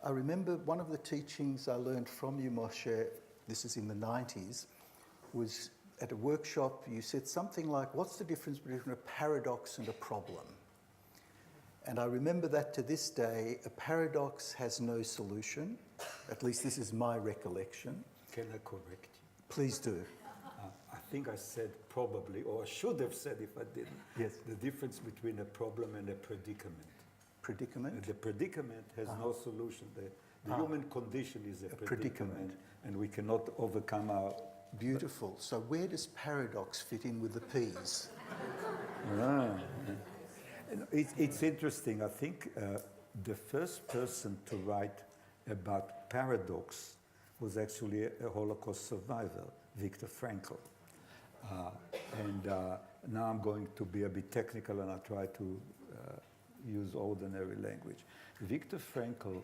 I remember one of the teachings I learned from you, Moshe, this is in the 90s, was at a workshop, you said something like, what's the difference between a paradox and a problem? And I remember that to this day, a paradox has no solution. At least this is my recollection. Can I correct you? Please do. I think I said probably, or I should have said if I didn't. Yes. The difference between a problem and a predicament. Predicament? The predicament has no solution. The human condition is a predicament, and we cannot overcome our... Beautiful. So where does paradox fit in with the P's? It's interesting. I think the first person to write about paradox was actually a Holocaust survivor, Viktor Frankl. Now I'm going to be a bit technical, and I'll try to use ordinary language. Viktor Frankl,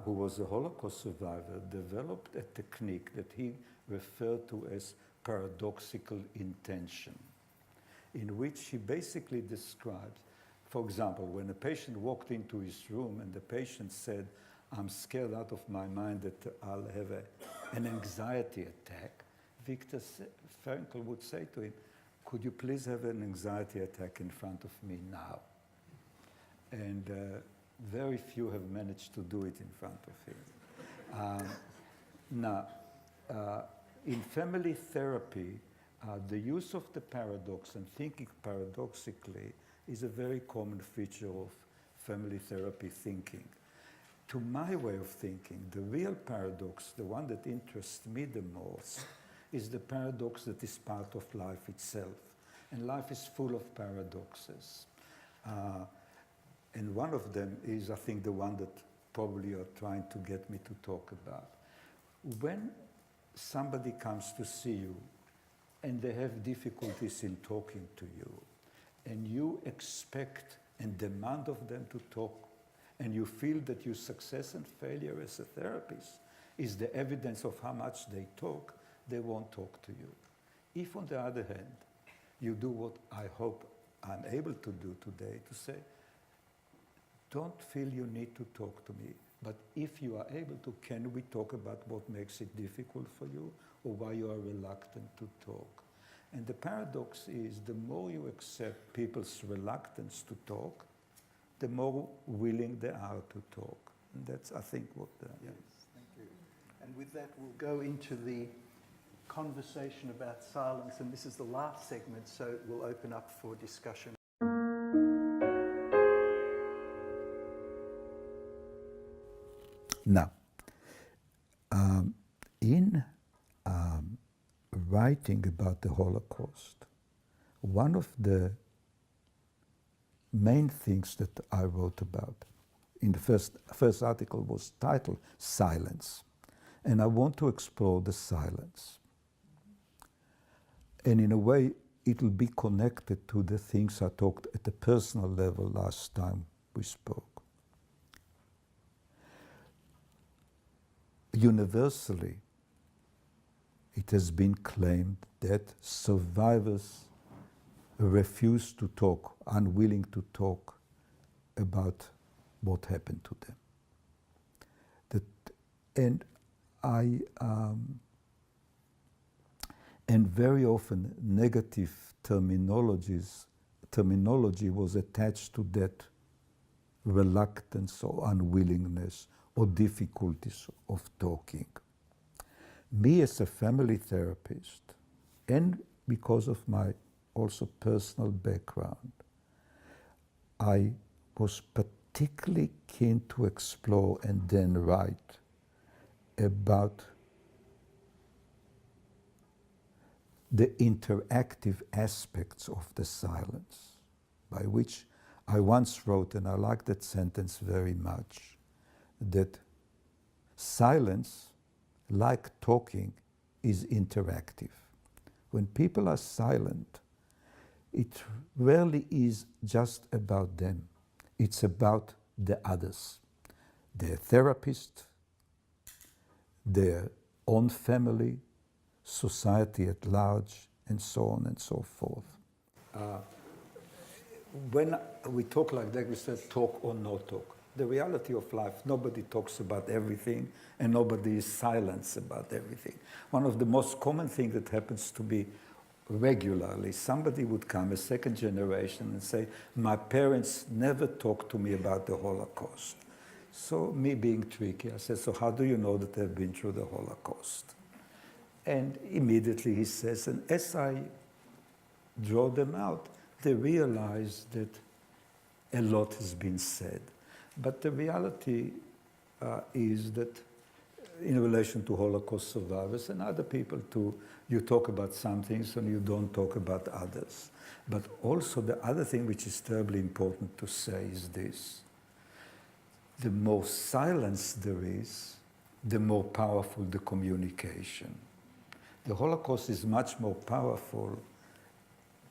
who was a Holocaust survivor, developed a technique that he referred to as paradoxical intention, in which he basically describes, for example, when a patient walked into his room and the patient said, "I'm scared out of my mind that I'll have an anxiety attack," Viktor Frankl would say to him, "Could you please have an anxiety attack in front of me now?" And very few have managed to do it in front of him. In family therapy, the use of the paradox and thinking paradoxically is a very common feature of family therapy thinking. To my way of thinking, the real paradox, the one that interests me the most, is the paradox that is part of life itself. And life is full of paradoxes. And one of them is, I think, the one that probably you're trying to get me to talk about. When somebody comes to see you and they have difficulties in talking to you, and you expect and demand of them to talk, and you feel that your success and failure as a therapist is the evidence of how much they talk, they won't talk to you. If, on the other hand, you do what I hope I'm able to do today, to say, don't feel you need to talk to me, but if you are able to, can we talk about what makes it difficult for you, or why you are reluctant to talk? And the paradox is, the more you accept people's reluctance to talk, the more willing they are to talk. And that's, I think, what Yes, thank you. And with that, we'll go into the conversation about silence, and this is the last segment, so we'll open up for discussion. Now, in writing about the Holocaust, one of the main things that I wrote about in the first article was titled Silence. And I want to explore the silence. And in a way, it will be connected to the things I talked at the personal level last time we spoke. Universally, it has been claimed that survivors refuse to talk, unwilling to talk about what happened to them. And very often negative terminology was attached to that reluctance or unwillingness or difficulties of talking. Me as a family therapist, and because of my also personal background, I was particularly keen to explore and then write about the interactive aspects of the silence, by which I once wrote, and I like that sentence very much, that silence, like talking, is interactive. When people are silent, it rarely is just about them. It's about the others, their therapist, their own family, society at large, and so on and so forth. When we talk like that, we say talk or no talk. The reality of life, nobody talks about everything, and nobody is silent about everything. One of the most common things that happens to me regularly, somebody would come, a second generation, and say, my parents never talked to me about the Holocaust. So me being tricky, I said, so how do you know that they've been through the Holocaust? And immediately he says, and as I draw them out, they realize that a lot has been said. But the reality is that in relation to Holocaust survivors and other people too, you talk about some things and you don't talk about others. But also the other thing which is terribly important to say is this. The more silence there is, the more powerful the communication. The Holocaust is much more powerful,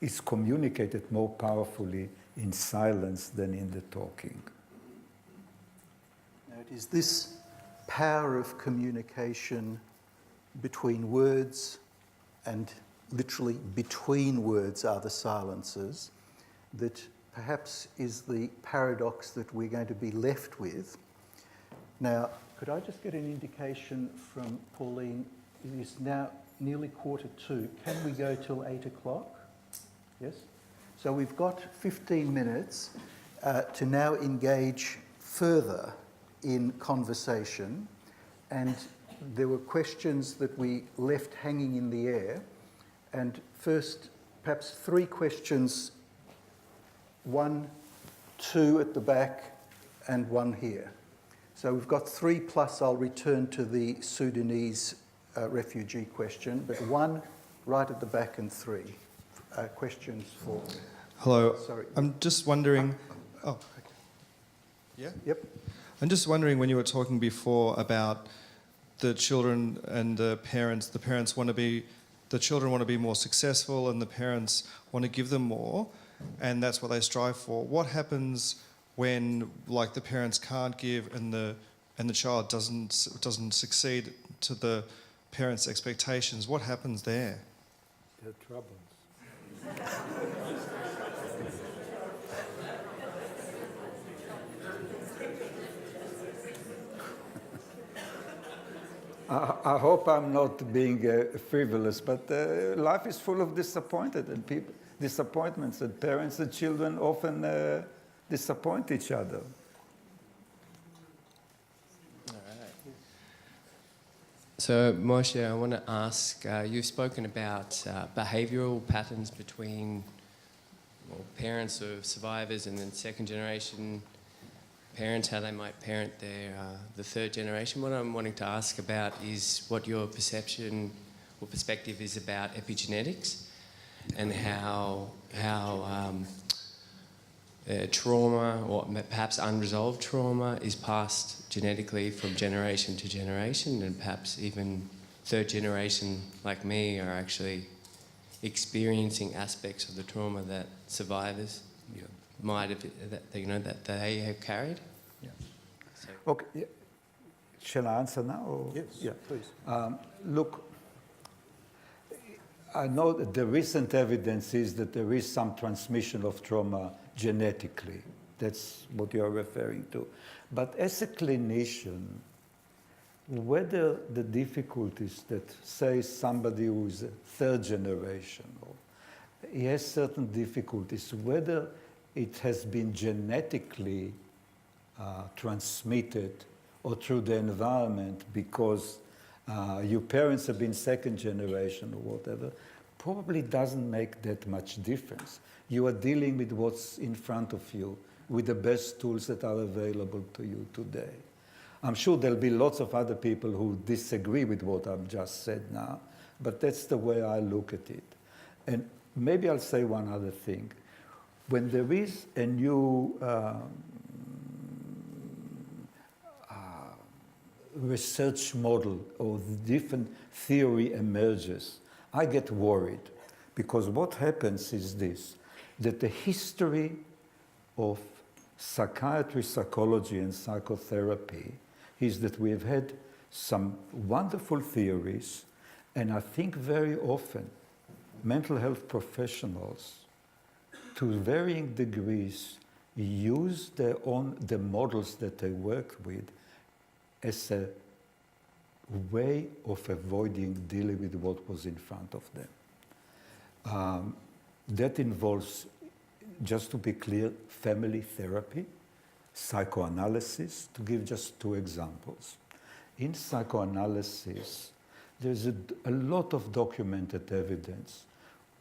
it's communicated more powerfully in silence than in the talking. Now, it is this power of communication between words, and literally between words are the silences, that perhaps is the paradox that we're going to be left with. Now, could I just get an indication from Pauline? It is now nearly 1:45. Can we go till 8 o'clock? Yes? So we've got 15 minutes to now engage further in conversation, and there were questions that we left hanging in the air. And first, perhaps 3 questions, 1, 2 at the back, and 1 here. So we've got 3 plus I'll return to the Sudanese refugee question, but 1 right at the back and 3 questions for... Hello. Sorry. I'm just wondering... Oh, okay. Yeah? Yep. I'm just wondering, when you were talking before about the children and the parents want to be... The children want to be more successful and the parents want to give them more, and that's what they strive for. What happens when, like, the parents can't give and the child doesn't succeed to the parents' expectations? What happens there? There are troubles. I hope I'm not being frivolous, but life is full of disappointments, and parents and children often disappoint each other. All right. So, Moshe, I want to ask, you've spoken about behavioural patterns between parents of survivors and then second generation parents, how they might parent the third generation. What I'm wanting to ask about is what your perception or perspective is about epigenetics and how trauma, or perhaps unresolved trauma, is passed genetically from generation to generation, and perhaps even third generation like me are actually experiencing aspects of the trauma that survivors might have, that they have carried. Yeah. So. Okay. Yeah. Shall I answer now? Or? Yes. Yeah. Please. Look, I know that the recent evidence is that there is some transmission of trauma genetically. That's what you are referring to. But as a clinician, whether the difficulties that, say, somebody who is a third generation, or he has certain difficulties, whether it has been genetically transmitted or through the environment because your parents have been second generation or whatever, probably doesn't make that much difference. You are dealing with what's in front of you with the best tools that are available to you today. I'm sure there'll be lots of other people who disagree with what I've just said now, but that's the way I look at it. And maybe I'll say one other thing. When there is a new research model or different theory emerges, I get worried, because what happens is this, that the history of psychiatry, psychology, and psychotherapy is that we have had some wonderful theories, and I think very often mental health professionals, to varying degrees, use the models that they work with as a way of avoiding dealing with what was in front of them. That involves, just to be clear, family therapy, psychoanalysis, to give just two examples. In psychoanalysis, there's a lot of documented evidence.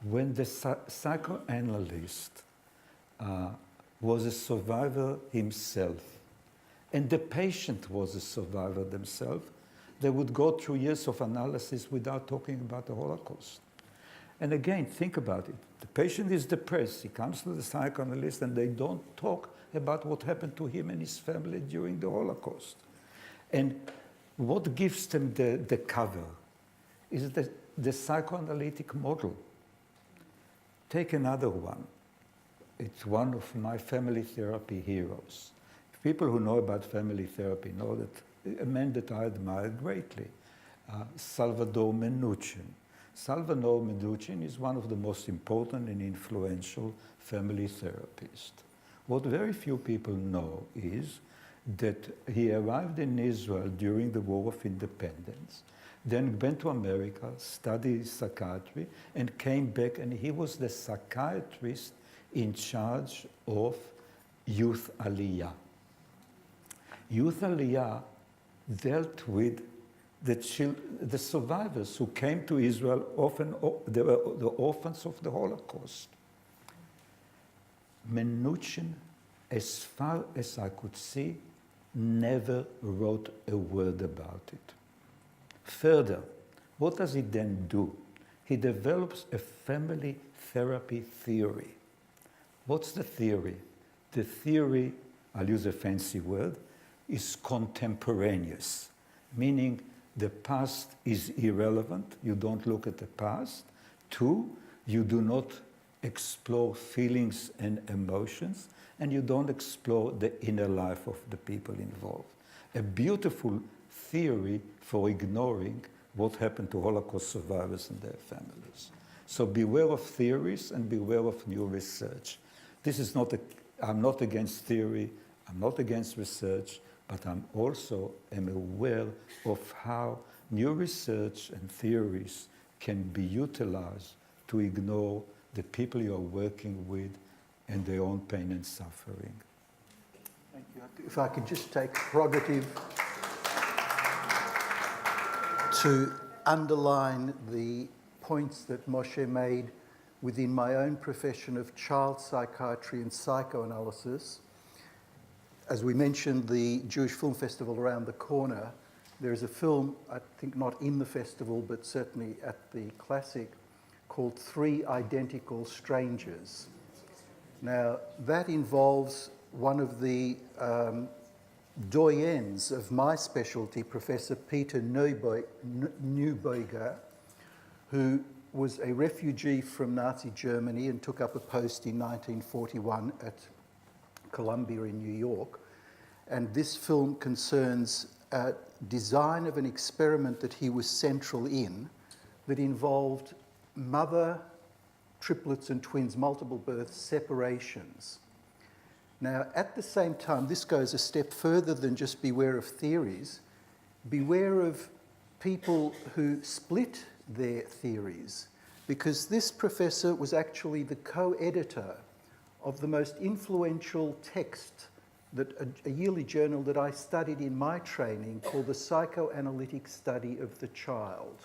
When the psychoanalyst was a survivor himself, and the patient was a survivor themselves, they would go through years of analysis without talking about the Holocaust. And again, think about it. The patient is depressed. He comes to the psychoanalyst and they don't talk about what happened to him and his family during the Holocaust. And what gives them the cover is the psychoanalytic model. Take another one. It's one of my family therapy heroes. People who know about family therapy know that a man that I admire greatly, Salvador Minuchin. Salvador Minuchin is one of the most important and influential family therapists. What very few people know is that he arrived in Israel during the War of Independence, then went to America, studied psychiatry, and came back, and he was the psychiatrist in charge of Youth Aliyah. Youth Aliyah dealt with the survivors who came to Israel. Often they were the orphans of the Holocaust. Minuchin, as far as I could see, never wrote a word about it. Further, what does he then do? He develops a family therapy theory. What's the theory? The theory, I'll use a fancy word, is contemporaneous, meaning the past is irrelevant. You don't look at the past. 2, you do not explore feelings and emotions, and you don't explore the inner life of the people involved. A beautiful theory for ignoring what happened to Holocaust survivors and their families. So beware of theories and beware of new research. This is not I'm not against theory, I'm not against research, but I'm also aware of how new research and theories can be utilized to ignore the people you're working with and their own pain and suffering. Thank you. If I could just take prerogative to underline the points that Moshe made within my own profession of child psychiatry and psychoanalysis. As we mentioned, the Jewish Film Festival around the corner, there is a film, I think not in the festival, but certainly at the Classic, called 3 Identical Strangers. Now, that involves one of the doyens of my specialty, Professor Peter Neubeuger, who was a refugee from Nazi Germany and took up a post in 1941 at Columbia in New York. And this film concerns design of an experiment that he was central in that involved mother, triplets and twins, multiple births, separations. Now, at the same time, this goes a step further than just beware of theories. Beware of people who split their theories, because this professor was actually the co-editor of the most influential text, that a yearly journal that I studied in my training called the Psychoanalytic Study of the Child.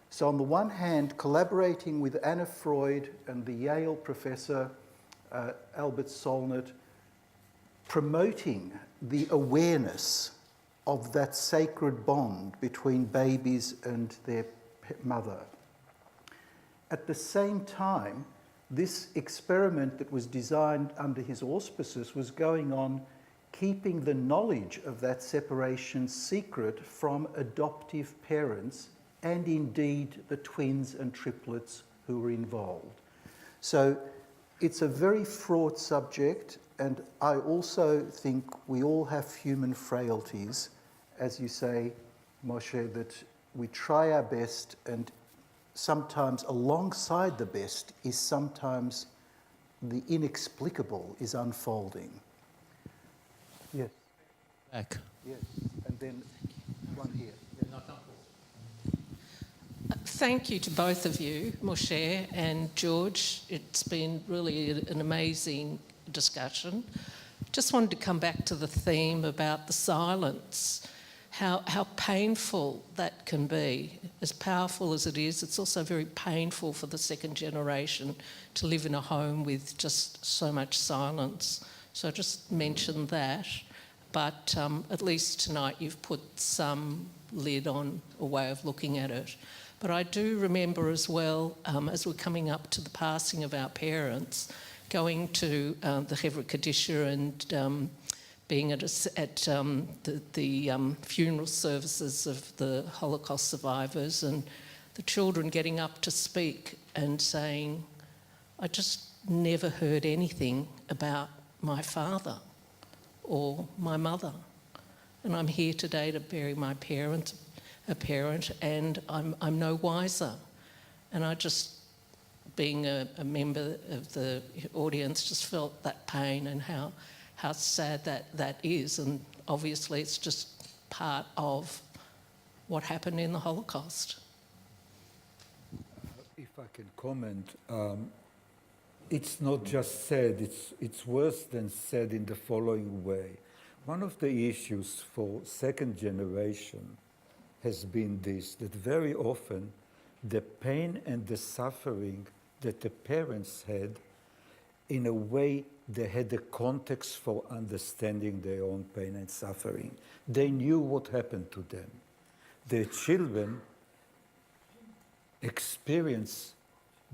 So on the one hand, collaborating with Anna Freud and the Yale professor, Albert Solnit, promoting the awareness of that sacred bond between babies and their mother. At the same time, this experiment that was designed under his auspices was going on, keeping the knowledge of that separation secret from adoptive parents and indeed the twins and triplets who were involved. So it's a very fraught subject, and I also think we all have human frailties, as you say, Moshe, that we try our best, and sometimes alongside the best is sometimes the inexplicable is unfolding. Yes. Back. Yes, and then one here. Thank you to both of you, Moshe and George. It's been really an amazing discussion. Just wanted to come back to the theme about the silence, how painful that can be. As powerful as it is, it's also very painful for the second generation to live in a home with just so much silence. So I just mentioned that. But at least tonight you've put some lid on a way of looking at it. But I do remember as well, as we're coming up to the passing of our parents, going to the Hevra Kadisha and being at the funeral services of the Holocaust survivors, and the children getting up to speak and saying, I just never heard anything about my father or my mother. And I'm here today to bury my parent, and I'm no wiser. And I just, being a member of the audience, just felt that pain and how sad that is. And obviously it's just part of what happened in the Holocaust. If I can comment, it's not just said, it's worse than said in the following way. One of the issues for second generation has been this, that very often the pain and the suffering that the parents had, in a way they had a context for understanding their own pain and suffering. They knew what happened to them. Their children experience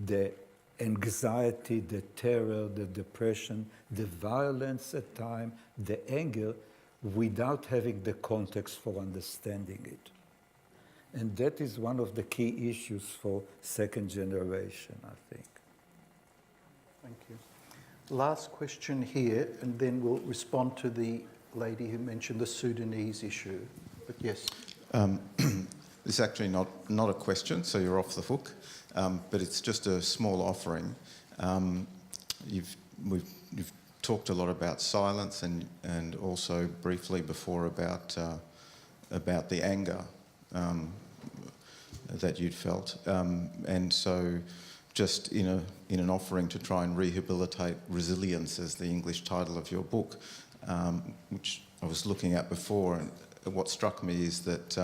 the anxiety, the terror, the depression, the violence at times, the anger, without having the context for understanding it. And that is one of the key issues for second generation, I think. Thank you. Last question here, and then we'll respond to the lady who mentioned the Sudanese issue. But yes. This is actually not a question, so you're off the hook, but it's just a small offering. You've talked a lot about silence and also briefly before about the anger that you'd felt, and so just in an offering to try and rehabilitate resilience, as the English title of your book, which I was looking at before, and what struck me is that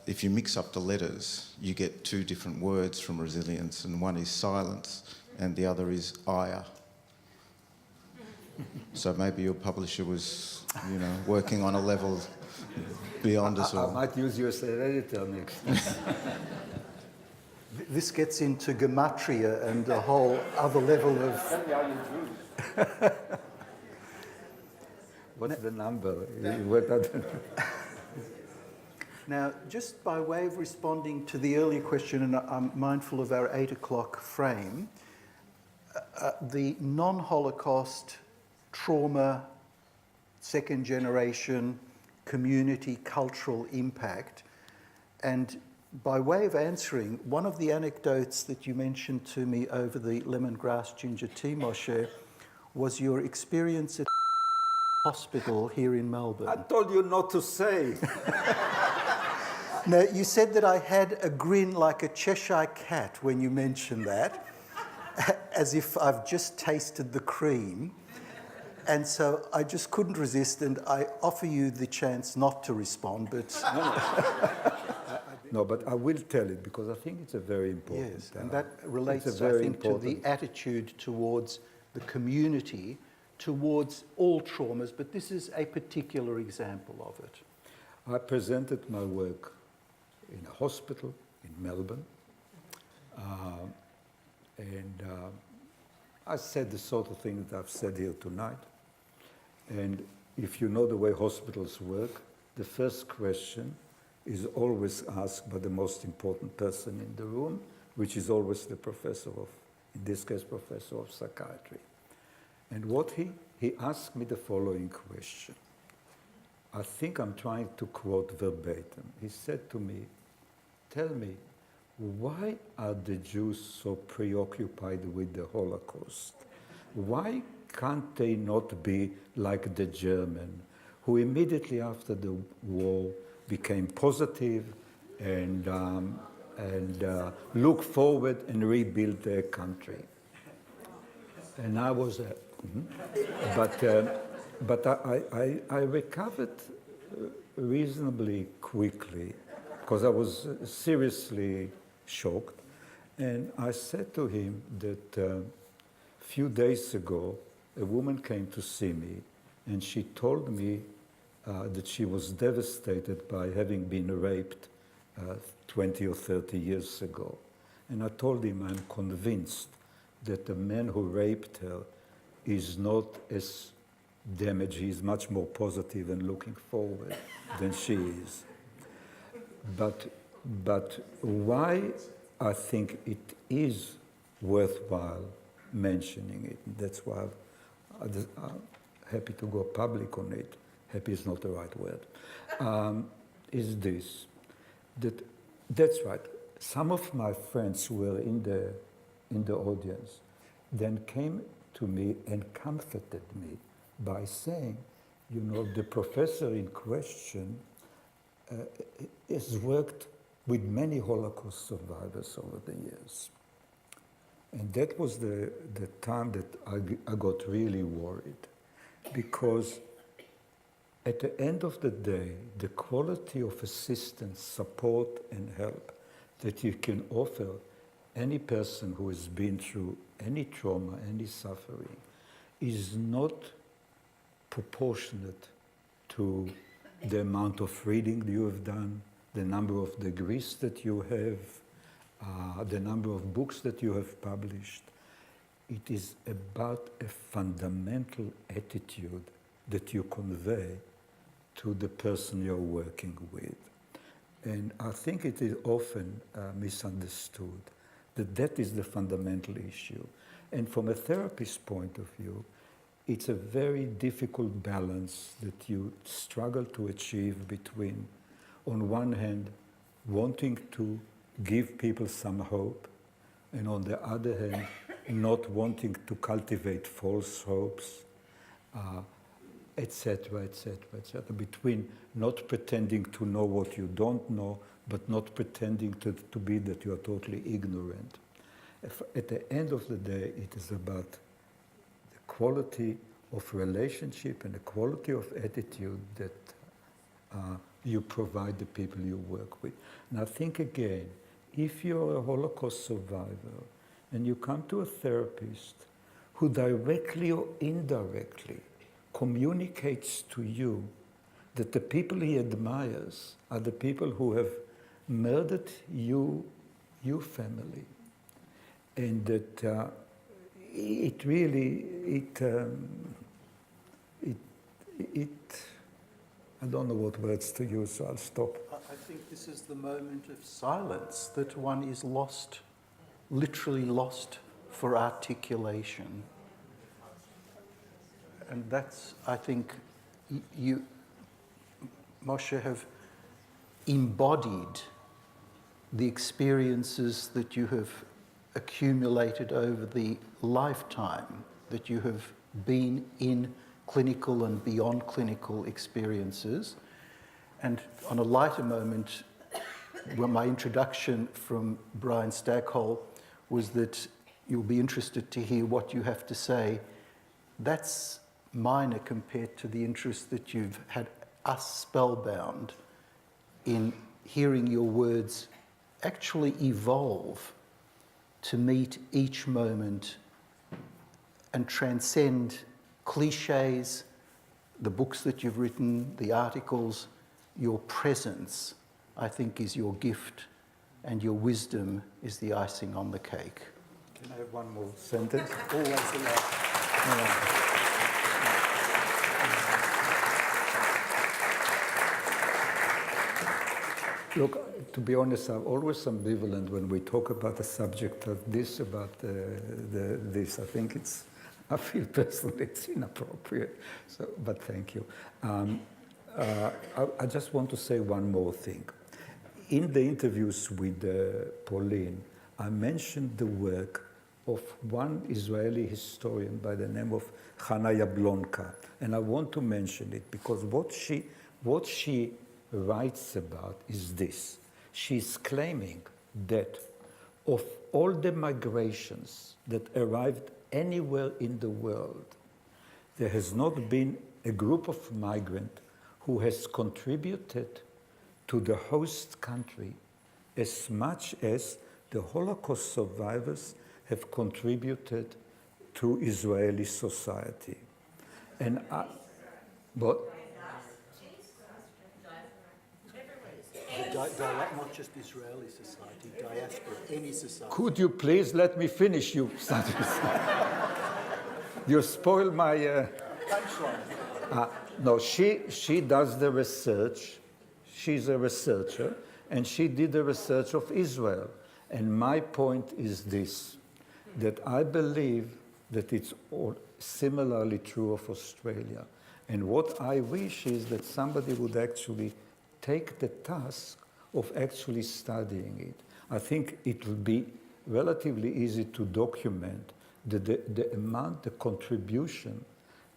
if you mix up the letters, you get two different words from resilience, and one is silence and the other is ire. So maybe your publisher was, working on a level beyond us all. I might use you as an editor next. This gets into gematria and a whole other level of... What's the number? Now, just by way of responding to the earlier question, and I'm mindful of our 8 o'clock frame, the non-Holocaust trauma, second generation, community, cultural impact. And by way of answering, one of the anecdotes that you mentioned to me over the lemongrass ginger tea, Moshe, was your experience at hospital here in Melbourne. I told you not to say. No, you said that I had a grin like a Cheshire cat when you mentioned that, as if I've just tasted the cream. And so I just couldn't resist, and I offer you the chance not to respond, but... No, but I will tell it because I think it's a very important... Yes, and that relates, I think, to the attitude towards the community, towards all traumas, but this is a particular example of it. I presented my work in a hospital in Melbourne, and I said the sort of thing that I've said here tonight. And if you know the way hospitals work, the first question is always asked by the most important person in the room, which is always the professor of, in this case, professor of psychiatry. And what he asked me the following question. I think I'm trying to quote verbatim. He said to me, tell me, why are the Jews so preoccupied with the Holocaust? Why can't they not be like the German, who immediately after the war became positive and look forward and rebuild their country. And I was, but I recovered reasonably quickly because I was seriously shocked. And I said to him that a few days ago, a woman came to see me, and she told me that she was devastated by having been raped 20 or 30 years ago. And I told him I'm convinced that the man who raped her is not as damaged, he is much more positive and looking forward than she is. But why I think it is worthwhile mentioning it, and that's why I'm happy to go public on it, happy is not the right word, is this, that's right. Some of my friends who were in the audience then came to me and comforted me by saying, you know, the professor in question has worked with many Holocaust survivors over the years. And that was the time that I got really worried, because at the end of the day, the quality of assistance, support, and help that you can offer any person who has been through any trauma, any suffering, is not proportionate to the amount of reading you have done, the number of degrees that you have, the number of books that you have published. It is about a fundamental attitude that you convey to the person you're working with. And I think it is often misunderstood that that is the fundamental issue. And from a therapist's point of view, it's a very difficult balance that you struggle to achieve between, on one hand, wanting to give people some hope, and on the other hand, not wanting to cultivate false hopes, etc., etc., etc. Between not pretending to know what you don't know, but not pretending to be that you are totally ignorant. At the end of the day, it is about the quality of relationship and the quality of attitude that you provide the people you work with. And I think, again, if you're a Holocaust survivor and you come to a therapist who directly or indirectly communicates to you that the people he admires are the people who have murdered your family, and that it really, I don't know what words to use, so I'll stop. I think this is the moment of silence, that one is lost, literally lost for articulation. And that's, I think, you, Moshe, have embodied the experiences that you have accumulated over the lifetime that you have been in clinical and beyond clinical experiences. And on a lighter moment, well, my introduction from Brian Staghole was that you'll be interested to hear what you have to say. That's minor compared to the interest that you've had us spellbound in hearing your words actually evolve to meet each moment and transcend cliches, the books that you've written, the articles. Your presence, I think, is your gift, and your wisdom is the icing on the cake. Can I have one more sentence? Always allowed. Look, to be honest, I'm always ambivalent when we talk about a subject like this, about this. I feel personally it's inappropriate, so, but thank you. I just want to say one more thing. In the interviews with Pauline, I mentioned the work of one Israeli historian by the name of Hannah Yablonka, and I want to mention it because what she writes about is this. She's claiming that of all the migrations that arrived anywhere in the world, there has not been a group of migrants who has contributed to the host country as much as the Holocaust survivors have contributed to Israeli society. And what? Not just Israeli society, diaspora, any society. Could you please let me finish, you You spoil my... No, she does the research. She's a researcher, and she did the research of Israel. And my point is this, that I believe that it's all similarly true of Australia. And what I wish is that somebody would actually take the task of actually studying it. I think it will be relatively easy to document the amount, the contribution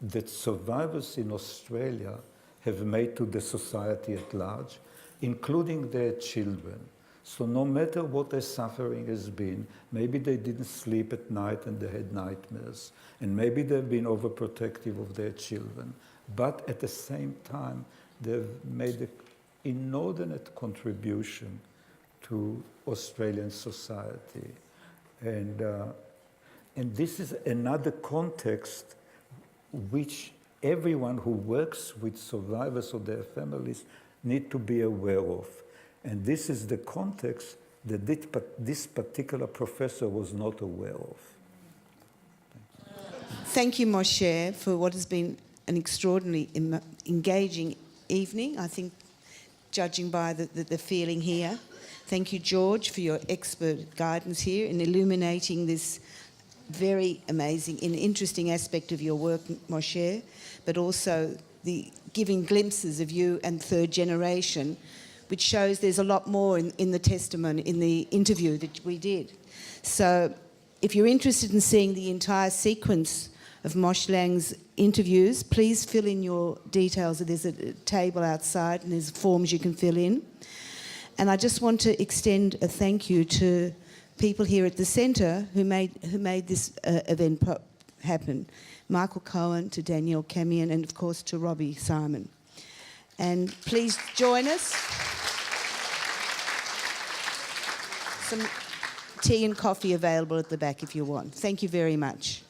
that survivors in Australia have made to the society at large, including their children. So no matter what their suffering has been, maybe they didn't sleep at night and they had nightmares, and maybe they've been overprotective of their children, but at the same time, they've made an inordinate contribution to Australian society. And this is another context which everyone who works with survivors or their families need to be aware of. And this is the context that this particular professor was not aware of. Thank you, Moshe, for what has been an extraordinarily engaging evening, I think, judging by the feeling here. Thank you, George, for your expert guidance here in illuminating this very amazing and interesting aspect of your work, Moshe, but also the giving glimpses of you and third generation, which shows there's a lot more in the testimony, in the interview that we did. So if you're interested in seeing the entire sequence of Moshe Lang's interviews, please fill in your details. There's a table outside and there's forms you can fill in. And I just want to extend a thank you to people here at the centre who made this event happen. Michael Cohen, to Danielle Camion, and of course to Robbie Simon. And please join us. Some tea and coffee available at the back if you want. Thank you very much.